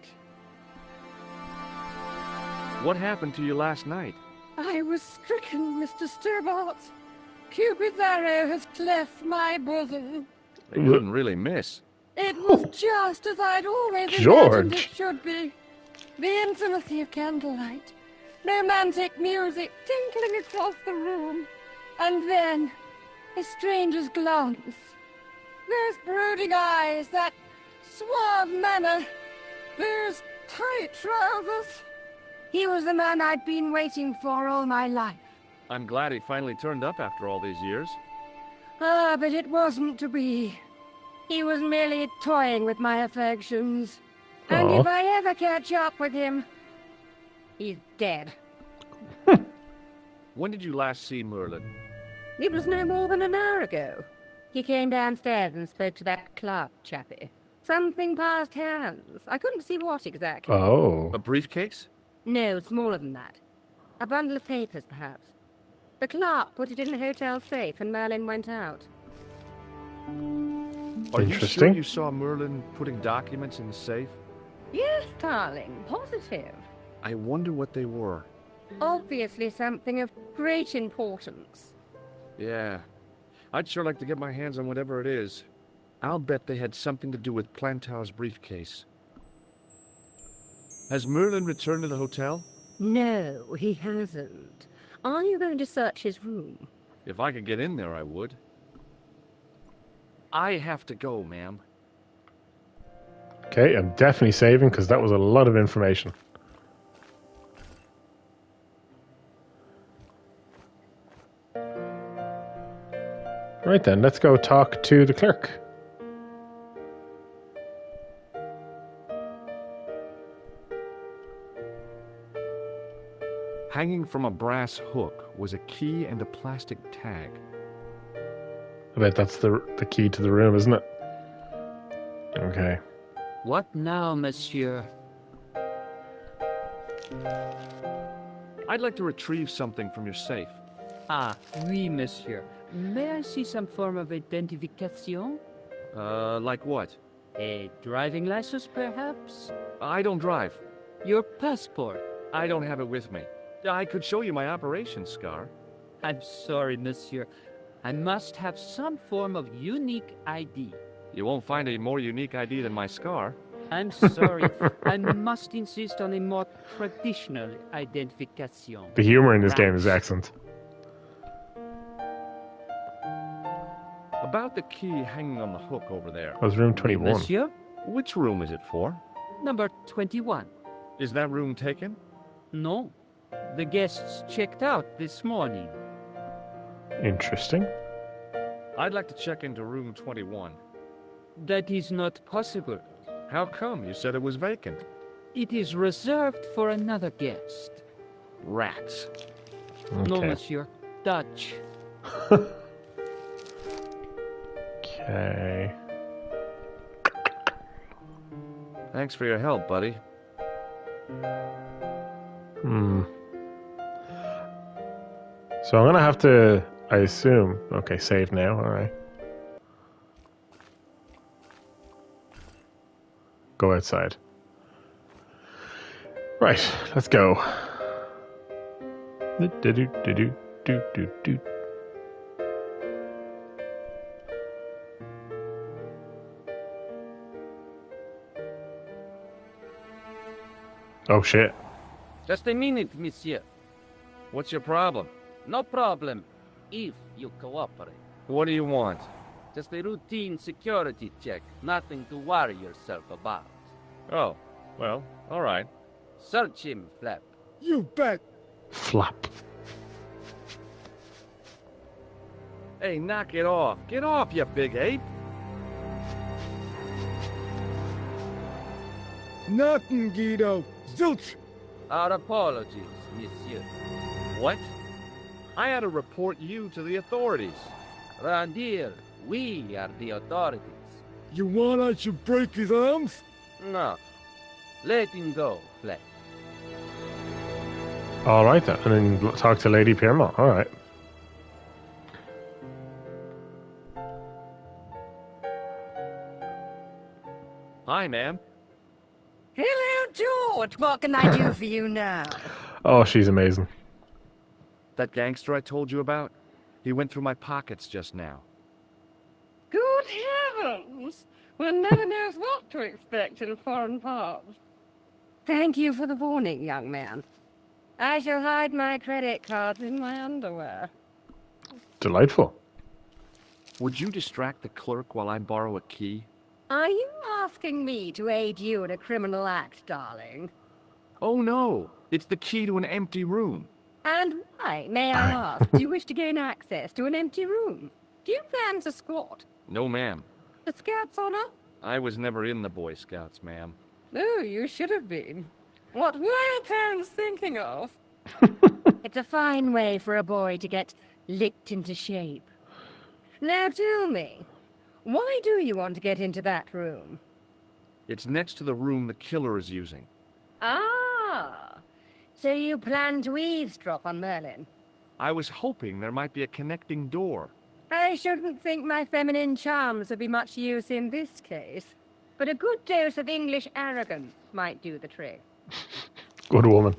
What happened to you last night? I was stricken, Mr. Stobart. Cupid's arrow has cleft my bosom. They couldn't really miss. It was just as I'd always George. imagined it should be. The intimacy of candlelight, romantic music tinkling across the room, and then a stranger's glance. Those brooding eyes, that suave manner, those tight trousers. He was the man I'd been waiting for all my life. I'm glad he finally turned up after all these years. Ah, but it wasn't to be. He was merely toying with my affections. And if I ever catch up with him, he's dead. When did you last see Merlin? It was no more than an hour ago. He came downstairs and spoke to that Clark chappie. Something passed hands. I couldn't see what exactly. Oh. A briefcase? No, smaller than that. A bundle of papers, perhaps. The clerk put it in the hotel safe and Merlin went out. Are you sure Interesting. you saw Merlin putting documents in the safe? Yes, darling, positive. I wonder what they were. Obviously something of great importance. Yeah. I'd sure like to get my hands on whatever it is. I'll bet they had something to do with Plantow's briefcase. Has Merlin returned to the hotel? No, he hasn't. Are you going to search his room? If I could get in there, I would. I have to go, ma'am. Okay, I'm definitely saving because that was a lot of information. Right then, let's go talk to the clerk. Hanging from a brass hook was a key and a plastic tag. I bet that's the key to the room, isn't it? Okay. What now, monsieur? I'd like to retrieve something from your safe. Ah, oui, monsieur. May I see some form of identification? Like what? A driving license, perhaps? I don't drive. Your passport? I don't have it with me. I could show you my operation scar. I'm sorry, monsieur. I must have some form of unique ID. You won't find a more unique ID than my scar. I'm sorry. I must insist on a more traditional identification. The humor in this game is excellent. About the key hanging on the hook over there. That was room 21. Monsieur? Which room is it for? Number 21. Is that room taken? No. The guests checked out this morning. Interesting. I'd like to check into room 21. That is not possible. How come? You said it was vacant. It is reserved for another guest. Rats. Okay. No, monsieur. Dutch. Okay. Thanks for your help, buddy. So I'm gonna have to, I assume. Okay, save now. All right. Go outside. Right, let's go. Oh shit. Just a minute, monsieur. What's your problem? No problem. If you cooperate. What do you want? Just a routine security check. Nothing to worry yourself about. Oh, well, all right. Search him, Flap. You bet. Flap. Hey, knock it off. Get off, you big ape. Nothing, Guido. Zilch. Our apologies, monsieur. What? I had to report you to the authorities. Round here, we are the authorities. You want I should break his arms? No. Let him go, Flap. All right then, and then talk to Lady Piermont. All right. Hi, ma'am. Hello, George. What can I do for you now? Oh, she's amazing. That gangster I told you about? He went through my pockets just now. Good heavens! One never knows what to expect in foreign parts. Thank you for the warning, young man. I shall hide my credit cards in my underwear. Delightful. Would you distract the clerk while I borrow a key? Are you asking me to aid you in a criminal act, darling? Oh, no. It's the key to an empty room. And why, may I ask, do you wish to gain access to an empty room? Do you plan to squat? No, ma'am. The Scouts honor? I was never in the Boy Scouts, ma'am. Oh, you should have been. What were your parents thinking of? It's a fine way for a boy to get licked into shape. Now tell me, why do you want to get into that room? It's next to the room the killer is using. Ah, so you plan to eavesdrop on Merlin? I was hoping there might be a connecting door. I shouldn't think my feminine charms would be much use in this case, but a good dose of English arrogance might do the trick. Good woman.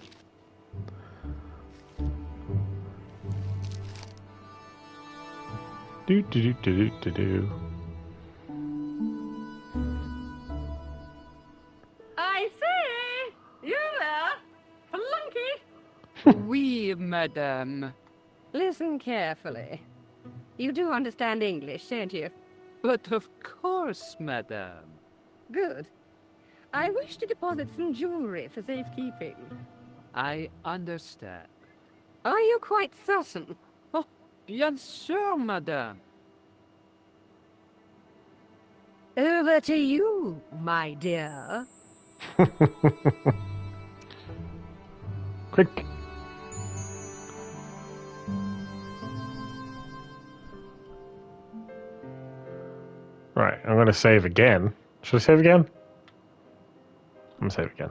Do do do do do do. I say, you there, flunky. Oui, madame. Listen carefully. You do understand English, don't you? But of course, madame. Good. I wish to deposit some jewelry for safekeeping. I understand. Are you quite certain? Oh, bien sûr, madame. Over to you, my dear. Quick. Right, I'm going to save again. Should I save again? I'm going to save again.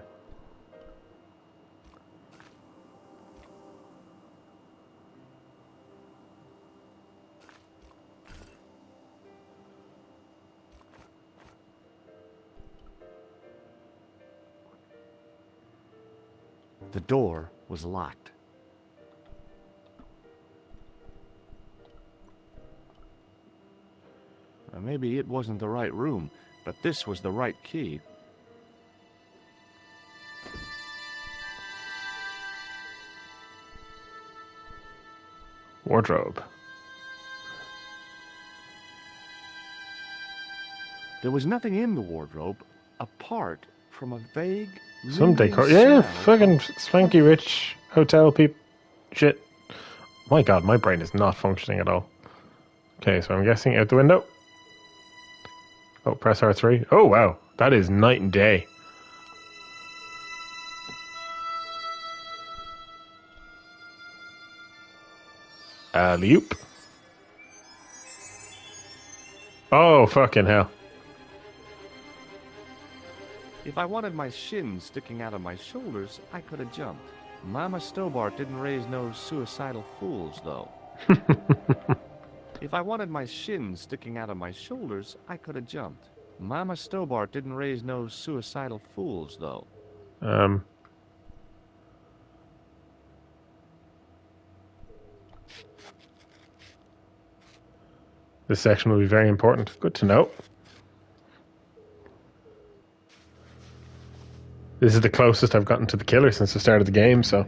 The door was locked. Maybe it wasn't the right room, but this was the right key. Wardrobe. There was nothing in the wardrobe apart from a vague Some looming decor. Yeah, smell. fucking swanky rich hotel peep shit. My god, my brain is not functioning at all. Okay, so I'm guessing out the window. Oh, press R3. Oh, wow. That is night and day. Alley-oop. Oh, fucking hell. If I wanted my shins sticking out of my shoulders, I could have jumped. Mama Stobart didn't raise no suicidal fools, though. If I wanted my shins sticking out of my shoulders, I could have jumped. Mama Stobart didn't raise no suicidal fools, though. This section will be very important. Good to know. This is the closest I've gotten to the killer since the start of the game, so...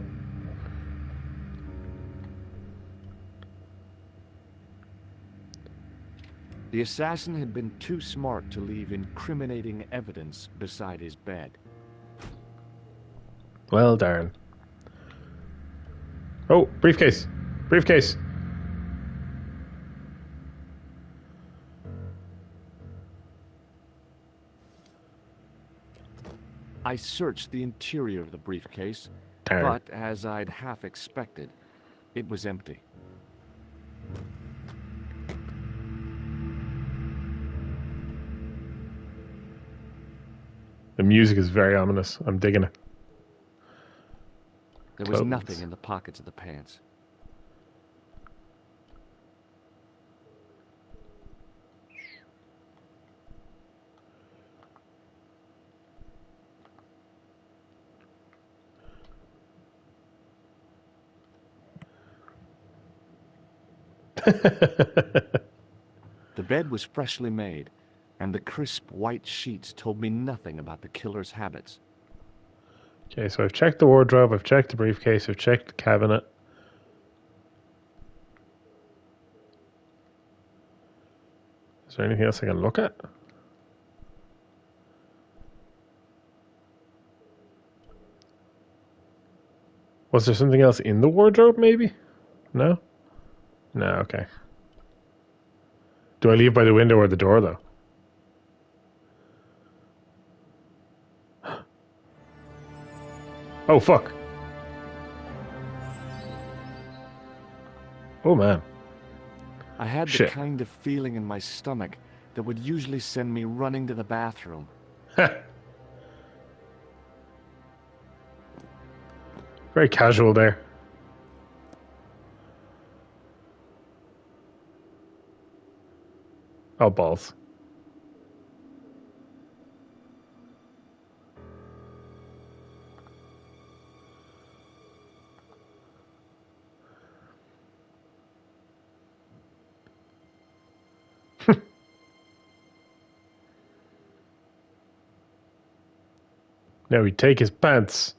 The assassin had been too smart to leave incriminating evidence beside his bed. Well, darn. Oh, briefcase. Briefcase. I searched the interior of the briefcase, Darn. but as I'd half expected, it was empty. The music is very ominous. I'm digging it. There was Clothes. nothing in the pockets of the pants. The bed was freshly made, and the crisp white sheets told me nothing about the killer's habits. Okay, so I've checked the wardrobe, I've checked the briefcase, I've checked the cabinet. Is there anything else I can look at? Was there something else in the wardrobe, maybe? No? No, okay. Do I leave by the window or the door, though? Oh, fuck. Oh, man. I had the Shit. kind of feeling in my stomach that would usually send me running to the bathroom. Very casual there. Oh, balls. Now we take his pants.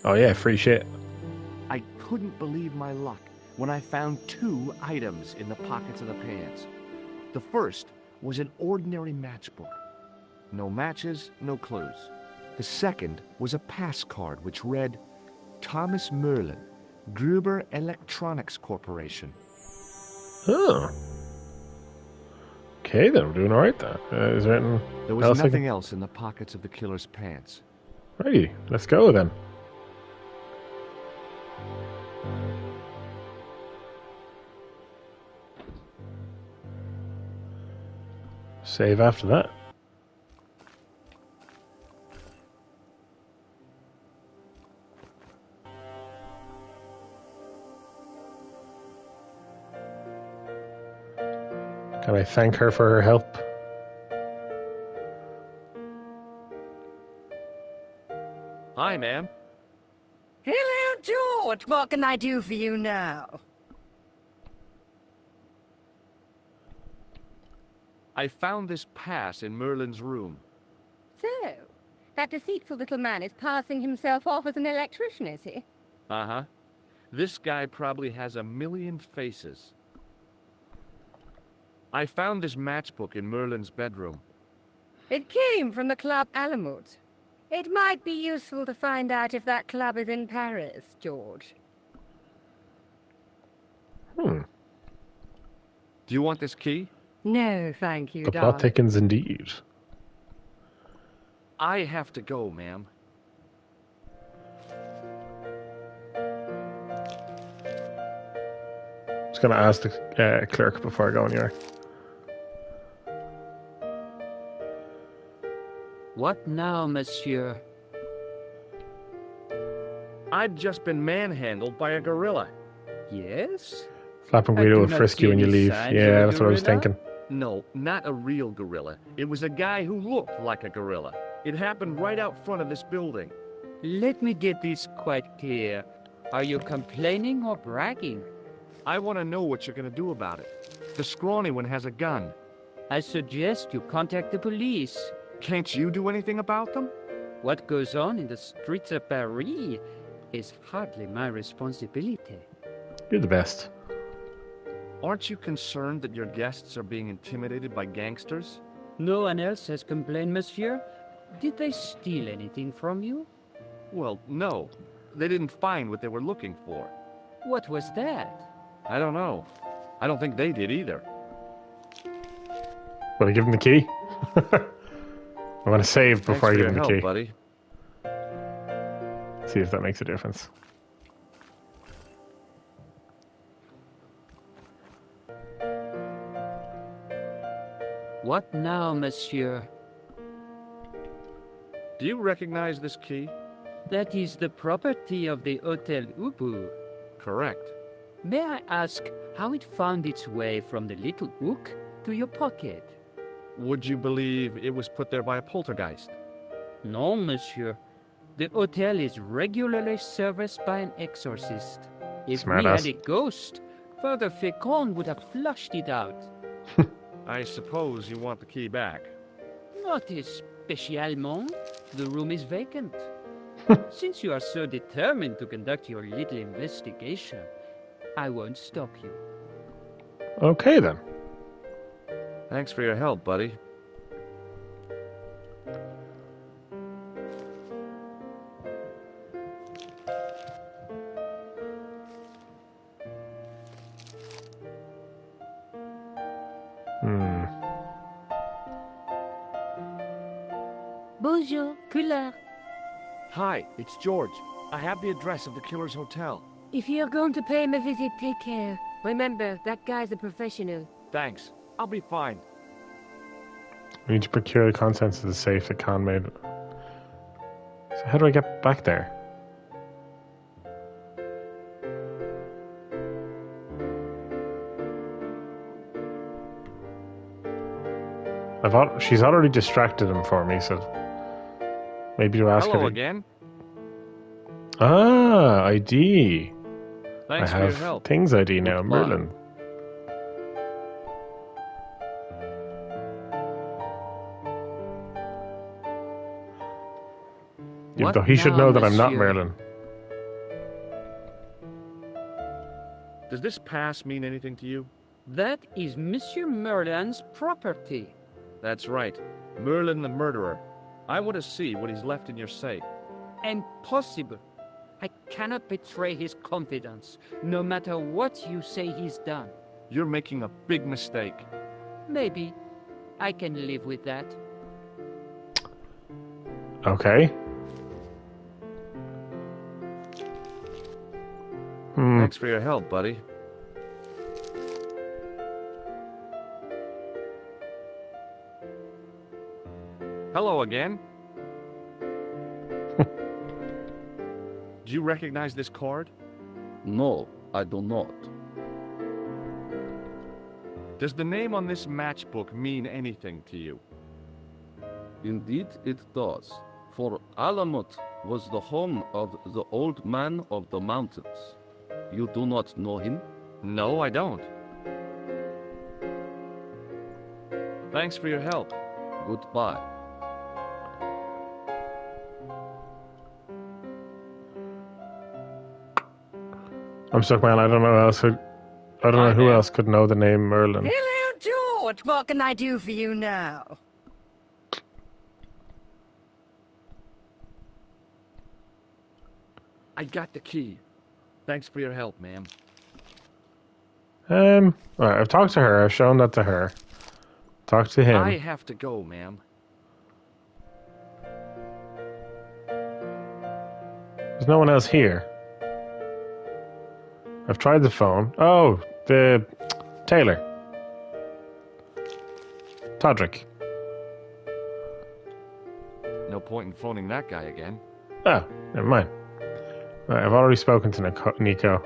Oh yeah, free shit. I couldn't believe my luck when I found 2 items in the pockets of the pants. The first was an ordinary matchbook. No matches, no clues. The second was a pass card which read, Thomas Merlin, Gruber Electronics Corporation. Oh. Okay, then we're doing all right then. Is there anything There was else nothing else in the pockets of the killer's pants. Righty, let's go then. Save after that. Can I thank her for her help? Hi, ma'am. Hello, George. What can I do for you now? I found this pass in Merlin's room. So, that deceitful little man is passing himself off as an electrician, is he? Uh-huh. This guy probably has a million faces. I found this matchbook in Merlin's bedroom. It came from the Club Alamut. It might be useful to find out if that club is in Paris, George. Hmm. Do you want this key? No, thank you, The darling. plot thickens indeed. I have to go, ma'am. Just gonna ask the clerk before I go anywhere. What now, monsieur? I'd just been manhandled by a gorilla. Yes? Flap and I Guido do will not frisk see you when you any leave. signs of Yeah, a that's what I was gorilla. thinking. No, not a real gorilla. It was a guy who looked like a gorilla. It happened right out front of this building. Let me get this quite clear. Are you complaining or bragging? I want to know what you're going to do about it. The scrawny one has a gun. I suggest you contact the police. Can't you do anything about them? What goes on in the streets of Paris is hardly my responsibility. You're the best. Aren't you concerned that your guests are being intimidated by gangsters? No one else has complained, monsieur. Did they steal anything from you? Well, no. They didn't find what they were looking for. What was that? I don't know. I don't think they did either. Will I give him the key? I want to save before I give him the key. Buddy. See if that makes a difference. What now, monsieur? Do you recognize this key? That is the property of the Hotel Ubu. Correct. May I ask how it found its way from the little hook to your pocket? Would you believe it was put there by a poltergeist? No, monsieur. The hotel is regularly serviced by an exorcist. If we had a ghost, Father Fécond would have flushed it out. I suppose you want the key back. Not spécialement. The room is vacant. Since you are so determined to conduct your little investigation, I won't stop you. Okay, then. Thanks for your help, buddy. Bonjour, couleur. Hi, it's George. I have the address of the killer's hotel. If you're going to pay him a visit, take care. Remember, that guy's a professional. Thanks. I'll be fine. We need to procure the contents of the safe that Khan made. So how do I get back there? She's already distracted him for me, so maybe to ask Hello her. Again. Ah, ID. Thanks I for your have help. things ID now, Merlin. Though he should know that I'm not Merlin. Does this pass mean anything to you? That is Monsieur Merlin's property. That's right. Merlin the murderer. I want to see what he's left in your safe. Impossible. I cannot betray his confidence, no matter what you say he's done. You're making a big mistake. Maybe. I can live with that. Okay. Thanks for your help, buddy. Hello again. Do you recognize this card? No, I do not. Does the name on this matchbook mean anything to you? Indeed it does, for Alamut was the home of the Old Man of the Mountains. You do not know him? No, I don't. Thanks for your help. Goodbye. I'm stuck, man. I don't know who else could know the name Merlin. Hello, George. What can I do for you now? I got the key. Thanks for your help, ma'am. Alright, I've talked to her. I've shown that to her. Talked to him. I have to go, ma'am. There's no one else here. I've tried the phone. Oh, the Taylor. Todrick. No point in phoning that guy again. Oh, never mind. Right, I've already spoken to Nico.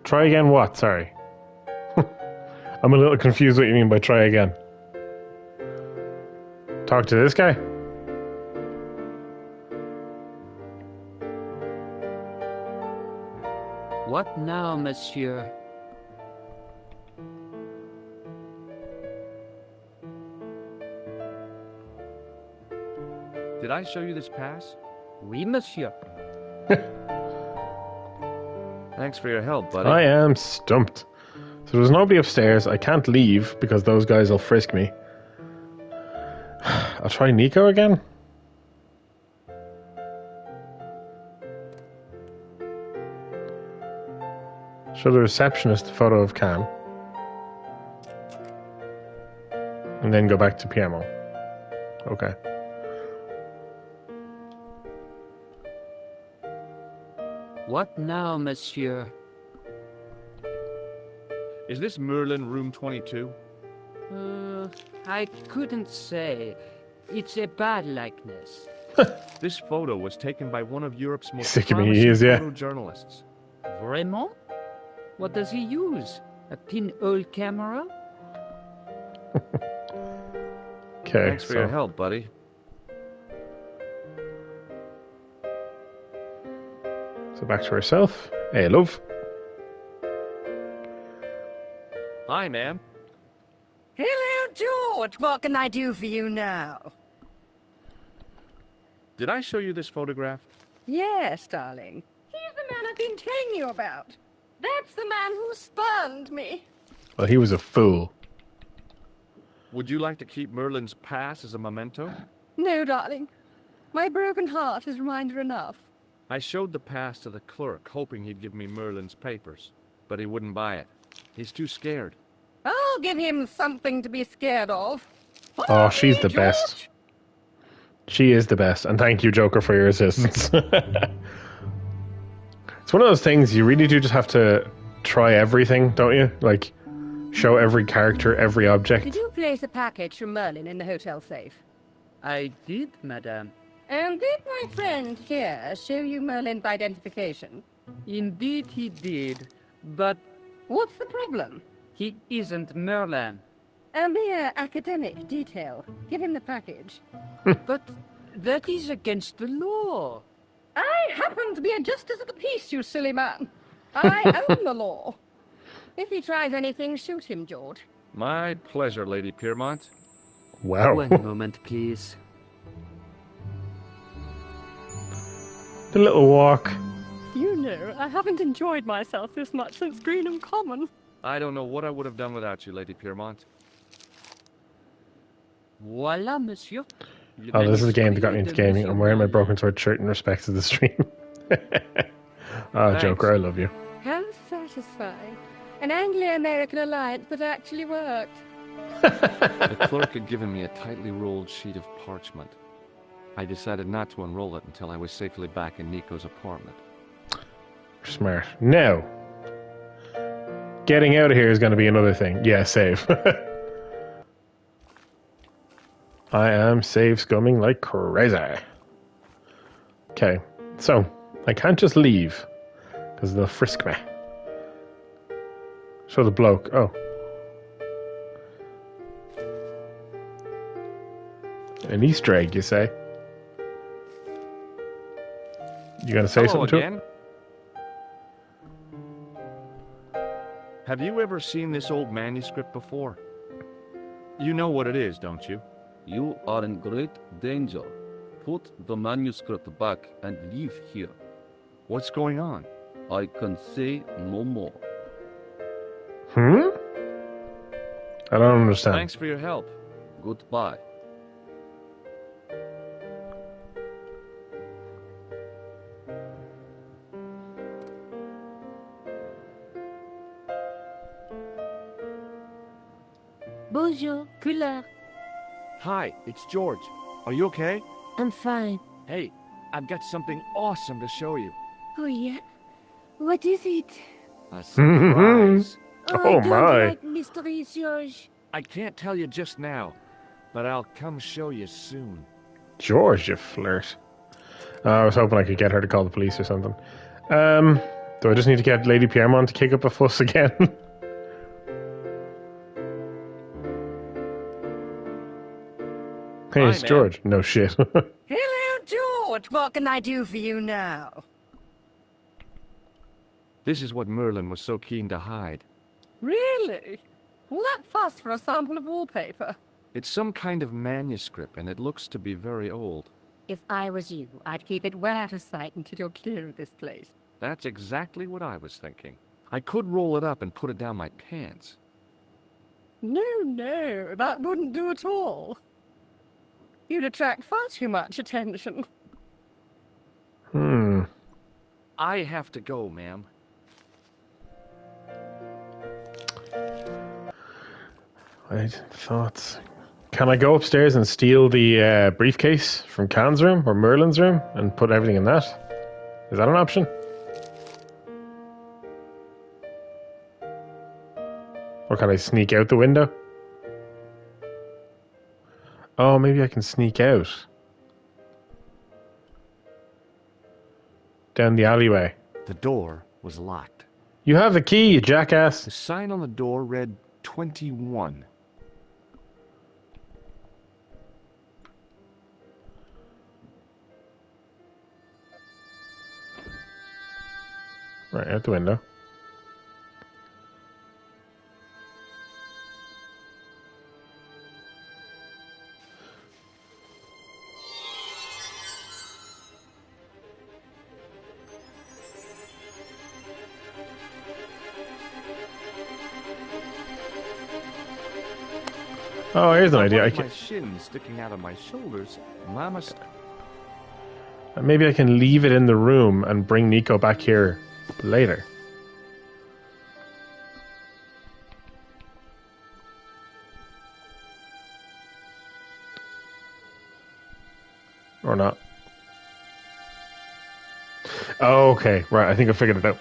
Try again what? Sorry. I'm a little confused what you mean by try again. Talk to this guy? What now, monsieur? Did I show you this pass? Oui, monsieur. Thanks for your help, buddy. I am stumped. So there's nobody upstairs. I can't leave because those guys will frisk me. I'll try Nico again. Show the receptionist a photo of Cam. And then go back to PMO. Okay. What now, monsieur? Is this Merlin room 22? I couldn't say. It's a bad likeness. This photo was taken by one of Europe's most Sick of me, promising he is, yeah. photojournalists. Vraiment? What does he use? A pinhole camera? Okay. Thanks for your help, buddy. So back to herself. Hey, love. Hi, ma'am. Hello, George. What can I do for you now? Did I show you this photograph? Yes, darling. He's the man I've been telling you about. That's the man who spurned me. Well, he was a fool. Would you like to keep Merlin's pass as a memento? No, darling. My broken heart is reminder enough. I showed the pass to the clerk, hoping he'd give me Merlin's papers, but he wouldn't buy it. He's too scared. I'll give him something to be scared of. Oh, she's the best. She is the best. And thank you, Joker, for your assistance. It's one of those things you really do just have to try everything, don't you? Like, show every character, every object. Did you place a package from Merlin in the hotel safe? I did, madame. And did my friend here show you Merlin's identification? Indeed he did, but What's the problem? he isn't Merlin. A mere academic detail. Give him the package. But that is against the law. I happen to be a justice of the peace, you silly man. I own the law. If he tries anything, shoot him, George. My pleasure, Lady Piermont. Wow. One moment, please. The little walk. You know, I haven't enjoyed myself this much since Greenham Common. I don't know what I would have done without you, Lady Piermont. Voila, monsieur. Oh, this is a game that got me into gaming. I'm wearing my Broken Sword shirt in respect to the stream. Joker, I love you. How satisfying. An Anglo-American alliance that actually worked. The clerk had given me a tightly rolled sheet of parchment. I decided not to unroll it until I was safely back in Nico's apartment. Smart. Now, getting out of here is going to be another thing. Yeah, save. I am save scumming like crazy. Okay, so I can't just leave because they'll frisk me. Show the bloke. Oh. An Easter egg, you say? You gonna say Hello something again. to him? Have you ever seen this old manuscript before? You know what it is, don't you? You are in great danger. Put the manuscript back and leave here. What's going on? I can say no more. I don't understand. Thanks for your help. Goodbye. Bonjour, couleur. Hi, it's George. Are you okay? I'm fine. Hey, I've got something awesome to show you. Oh, yeah? What is it? A surprise. I Oh, don't my. like mysteries, George. I can't tell you just now, but I'll come show you soon. George, you flirt. I was hoping I could get her to call the police or something. Do I just need to get Lady Piermont to kick up a fuss again? Hey, Hi, it's man. George. No shit. Hello, George. What can I do for you now? This is what Merlin was so keen to hide. Really? All that fuss for a sample of wallpaper? It's some kind of manuscript, and it looks to be very old. If I was you, I'd keep it well out of sight until you're clear of this place. That's exactly what I was thinking. I could roll it up and put it down my pants. No, that wouldn't do at all. You'd attract far too much attention. I have to go, ma'am. Thoughts. Can I go upstairs and steal the briefcase from Khan's room or Merlin's room and put everything in that? Is that an option? Or can I sneak out the window? Oh, maybe I can sneak out. Down the alleyway. The door was locked. You have the key, you jackass. The sign on the door read 21. Right, out the window. Oh, here's an idea. My shin sticking out of my shoulders. Maybe I can leave it in the room and bring Nico back here later. Or not. Oh, okay, right. I think I figured it out.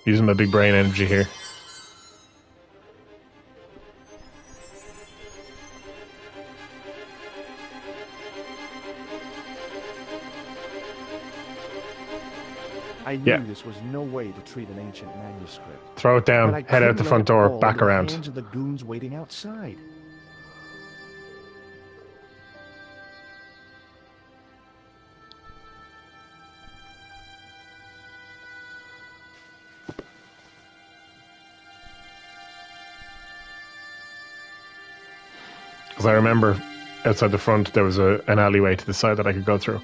Using my big brain energy here. I knew this was no way to treat an ancient manuscript. Throw it down, head out the front door, back around. The hands of the goons waiting outside. Because I remember outside the front there was an alleyway to the side that I could go through.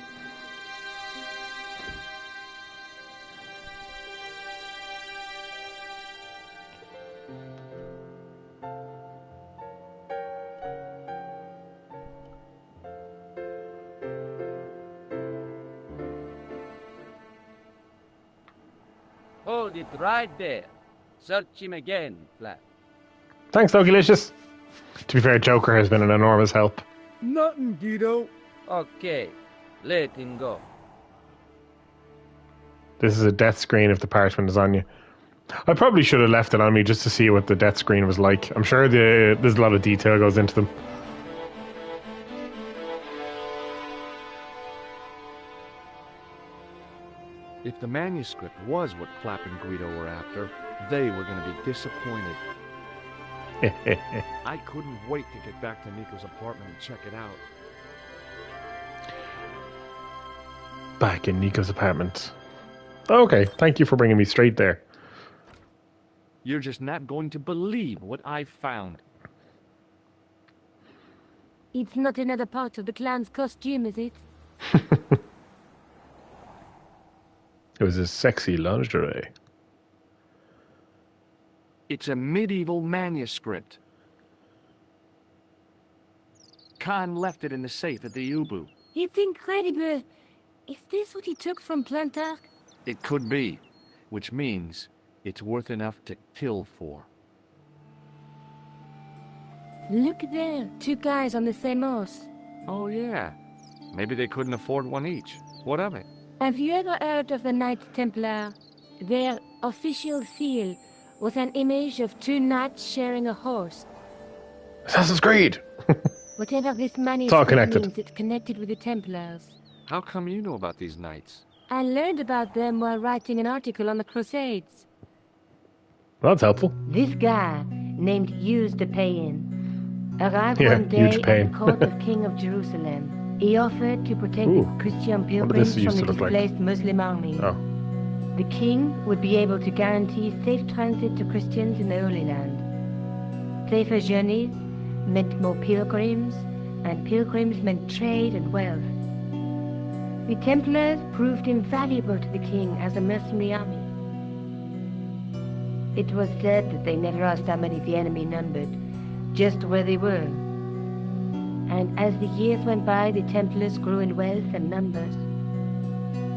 Hold it right there. Search him again, Flat. Thanks, Lokilicious. To be fair, Joker has been an enormous help. Nothing, Guido. Okay, let him go. This is a death screen if the parchment is on you. I probably should have left it on me just to see what the death screen was like. I'm sure there's a lot of detail goes into them. If the manuscript was what Clapp and Guido were after, they were going to be disappointed. I couldn't wait to get back to Nico's apartment and check it out. Back in Nico's apartment. Okay, thank you for bringing me straight there. You're just not going to believe what I found. It's not another part of the clown's costume, is it? It was a sexy lingerie. It's a medieval manuscript. Khan left it in the safe at the U-Boo. It's incredible. Is this what he took from Plantar? It could be, which means it's worth enough to kill for. Look there, 2 guys on the same horse. Oh yeah, maybe they couldn't afford one each. What of it? Have you ever heard of the Knights Templar? Their official seal was an image of 2 knights sharing a horse. Assassin's Creed! Whatever this manuscript connected. means, it's connected with the Templars. How come you know about these knights? I learned about them while writing an article on the Crusades. Well, that's helpful. This guy, named Hughes the Pagan, arrived Yeah, one day huge at pain. the court of King of Jerusalem. He offered to protect Ooh, the Christian what did this pilgrims used from to the look like? displaced Muslim army. Oh. The king would be able to guarantee safe transit to Christians in the Holy Land. Safer journeys meant more pilgrims, and pilgrims meant trade and wealth. The Templars proved invaluable to the king as a mercenary army. It was said that they never asked how many the enemy numbered, just where they were. And as the years went by, the Templars grew in wealth and numbers.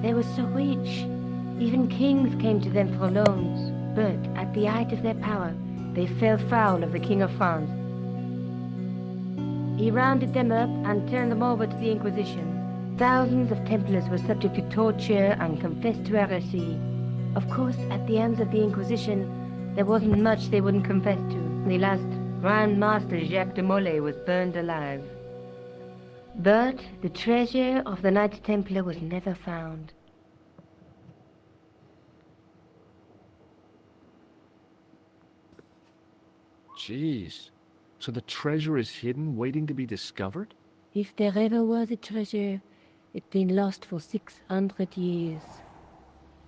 They were so rich, even kings came to them for loans, but at the height of their power, they fell foul of the King of France. He rounded them up and turned them over to the Inquisition. Thousands of Templars were subject to torture and confessed to heresy. Of course, at the hands of the Inquisition, there wasn't much they wouldn't confess to. The last Grand Master Jacques de Molay was burned alive. But the treasure of the Knights Templar was never found. Jeez. So the treasure is hidden, waiting to be discovered? If there ever was a treasure, it's been lost for 600 years.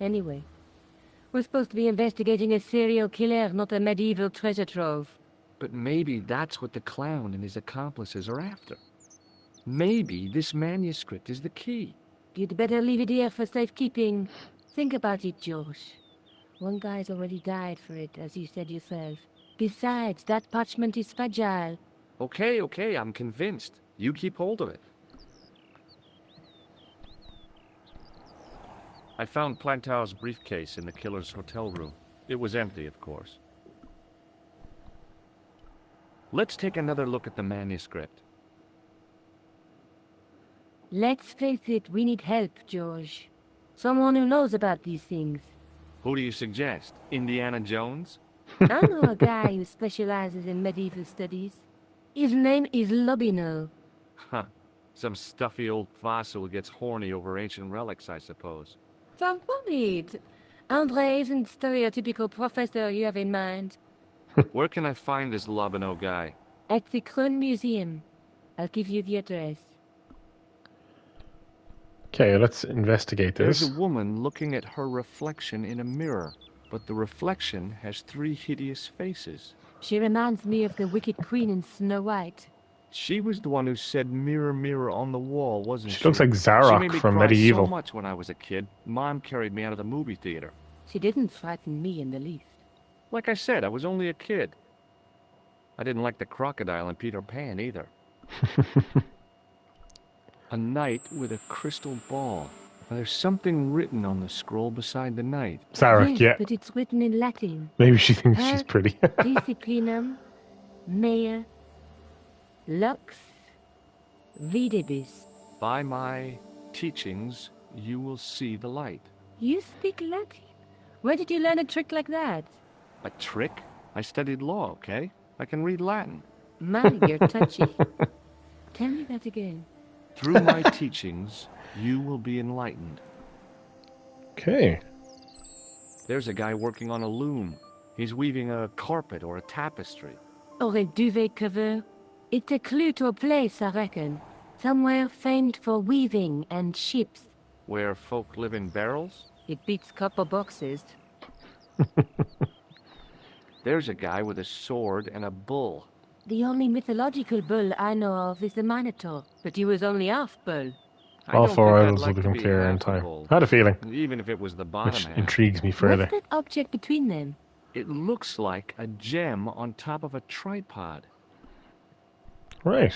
Anyway, we're supposed to be investigating a serial killer, not a medieval treasure trove. But maybe that's what the clown and his accomplices are after. Maybe this manuscript is the key. You'd better leave it here for safekeeping. Think about it, George. One guy's already died for it, as you said yourself. Besides, that parchment is fragile. Okay, I'm convinced. You keep hold of it. I found Plantao's briefcase in the killer's hotel room. It was empty, of course. Let's take another look at the manuscript. Let's face it, we need help, George. Someone who knows about these things. Who do you suggest? Indiana Jones? I know a guy who specializes in medieval studies. His name is Lobino. Huh. Some stuffy old fossil who gets horny over ancient relics, I suppose. So funny. Andre isn't the stereotypical professor you have in mind. Where can I find this Lobino guy? At the Kroon Museum. I'll give you the address. Okay, let's investigate this. There's a woman looking at her reflection in a mirror, but the reflection has 3 hideous faces. She reminds me of the Wicked Queen in Snow White. She was the one who said mirror, mirror on the wall, wasn't she? She looks like She Zarok made me from cry Medieval. so much when I was a kid. Mom carried me out of the movie theater. She didn't frighten me in the least. Like I said, I was only a kid. I didn't like the crocodile in Peter Pan either. A knight with a crystal ball. Now, there's something written on the scroll beside the knight. Zarok, Yes, yeah. but it's written in Latin. Maybe she thinks she's pretty. Disciplinum mea lux videbis. By my teachings, you will see the light. You speak Latin? Where did you learn a trick like that? A trick? I studied law, okay? I can read Latin. My, you're touchy. Tell me that again. Through my teachings, you will be enlightened. Okay. There's a guy working on a loom. He's weaving a carpet or a tapestry. Or a duvet cover. It's a clue to a place, I reckon. Somewhere famed for weaving and ships. Where folk live in barrels? It beats copper boxes. There's a guy with a sword and a bull. The only mythological bull I know of is the Minotaur, but he was only half bull. All 4 items will become clearer in time. I had a feeling. Even if it was the bottom Which half. intrigues me further. What's that object between them? It looks like a gem on top of a tripod. Right.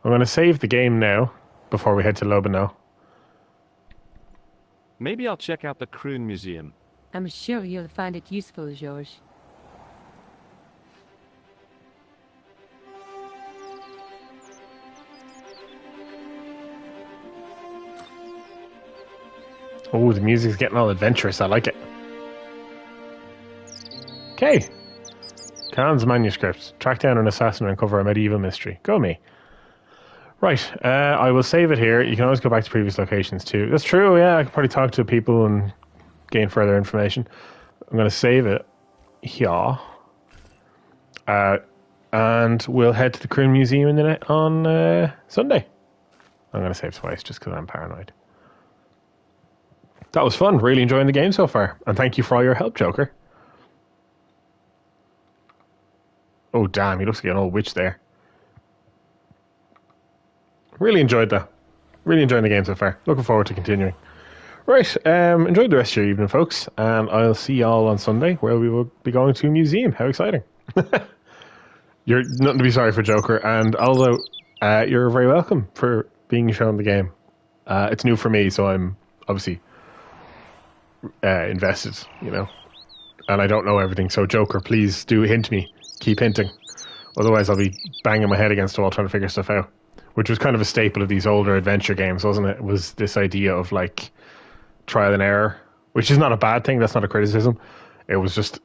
I'm going to save the game now, before we head to Lobino. Maybe I'll check out the Kroon Museum. I'm sure you'll find it useful, George. Oh, the music's getting all adventurous. I like it. Okay. Khan's manuscripts. Track down an assassin and uncover a medieval mystery. Go me. Right. I will save it here. You can always go back to previous locations too. That's true, yeah. I can probably talk to people and gain further information. I'm going to save it here. And we'll head to the Kroon Museum on Sunday. I'm going to save twice just because I'm paranoid. That was fun. Really enjoying the game so far. And thank you for all your help, Joker. Oh, damn. He looks like an old witch there. Really enjoyed that. Really enjoying the game so far. Looking forward to continuing. Right. Enjoy the rest of your evening, folks. And I'll see y'all on Sunday, where we will be going to a museum. How exciting. You're nothing to be sorry for, Joker. And also, you're very welcome for being shown the game. It's new for me, so I'm obviously invested, you know. And I don't know everything, so Joker, please do hint me. Keep hinting. Otherwise I'll be banging my head against the wall trying to figure stuff out. Which was kind of a staple of these older adventure games, wasn't it? It was this idea of like trial and error, which is not a bad thing, that's not a criticism. It was just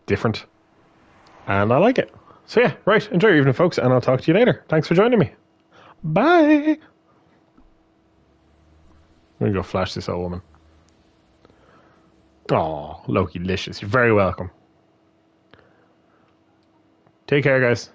different. And I like it. So yeah, right, enjoy your evening, folks, and I'll talk to you later. Thanks for joining me. Bye! I'm going to go flash this old woman. Oh, Lokilicious. You're very welcome. Take care, guys.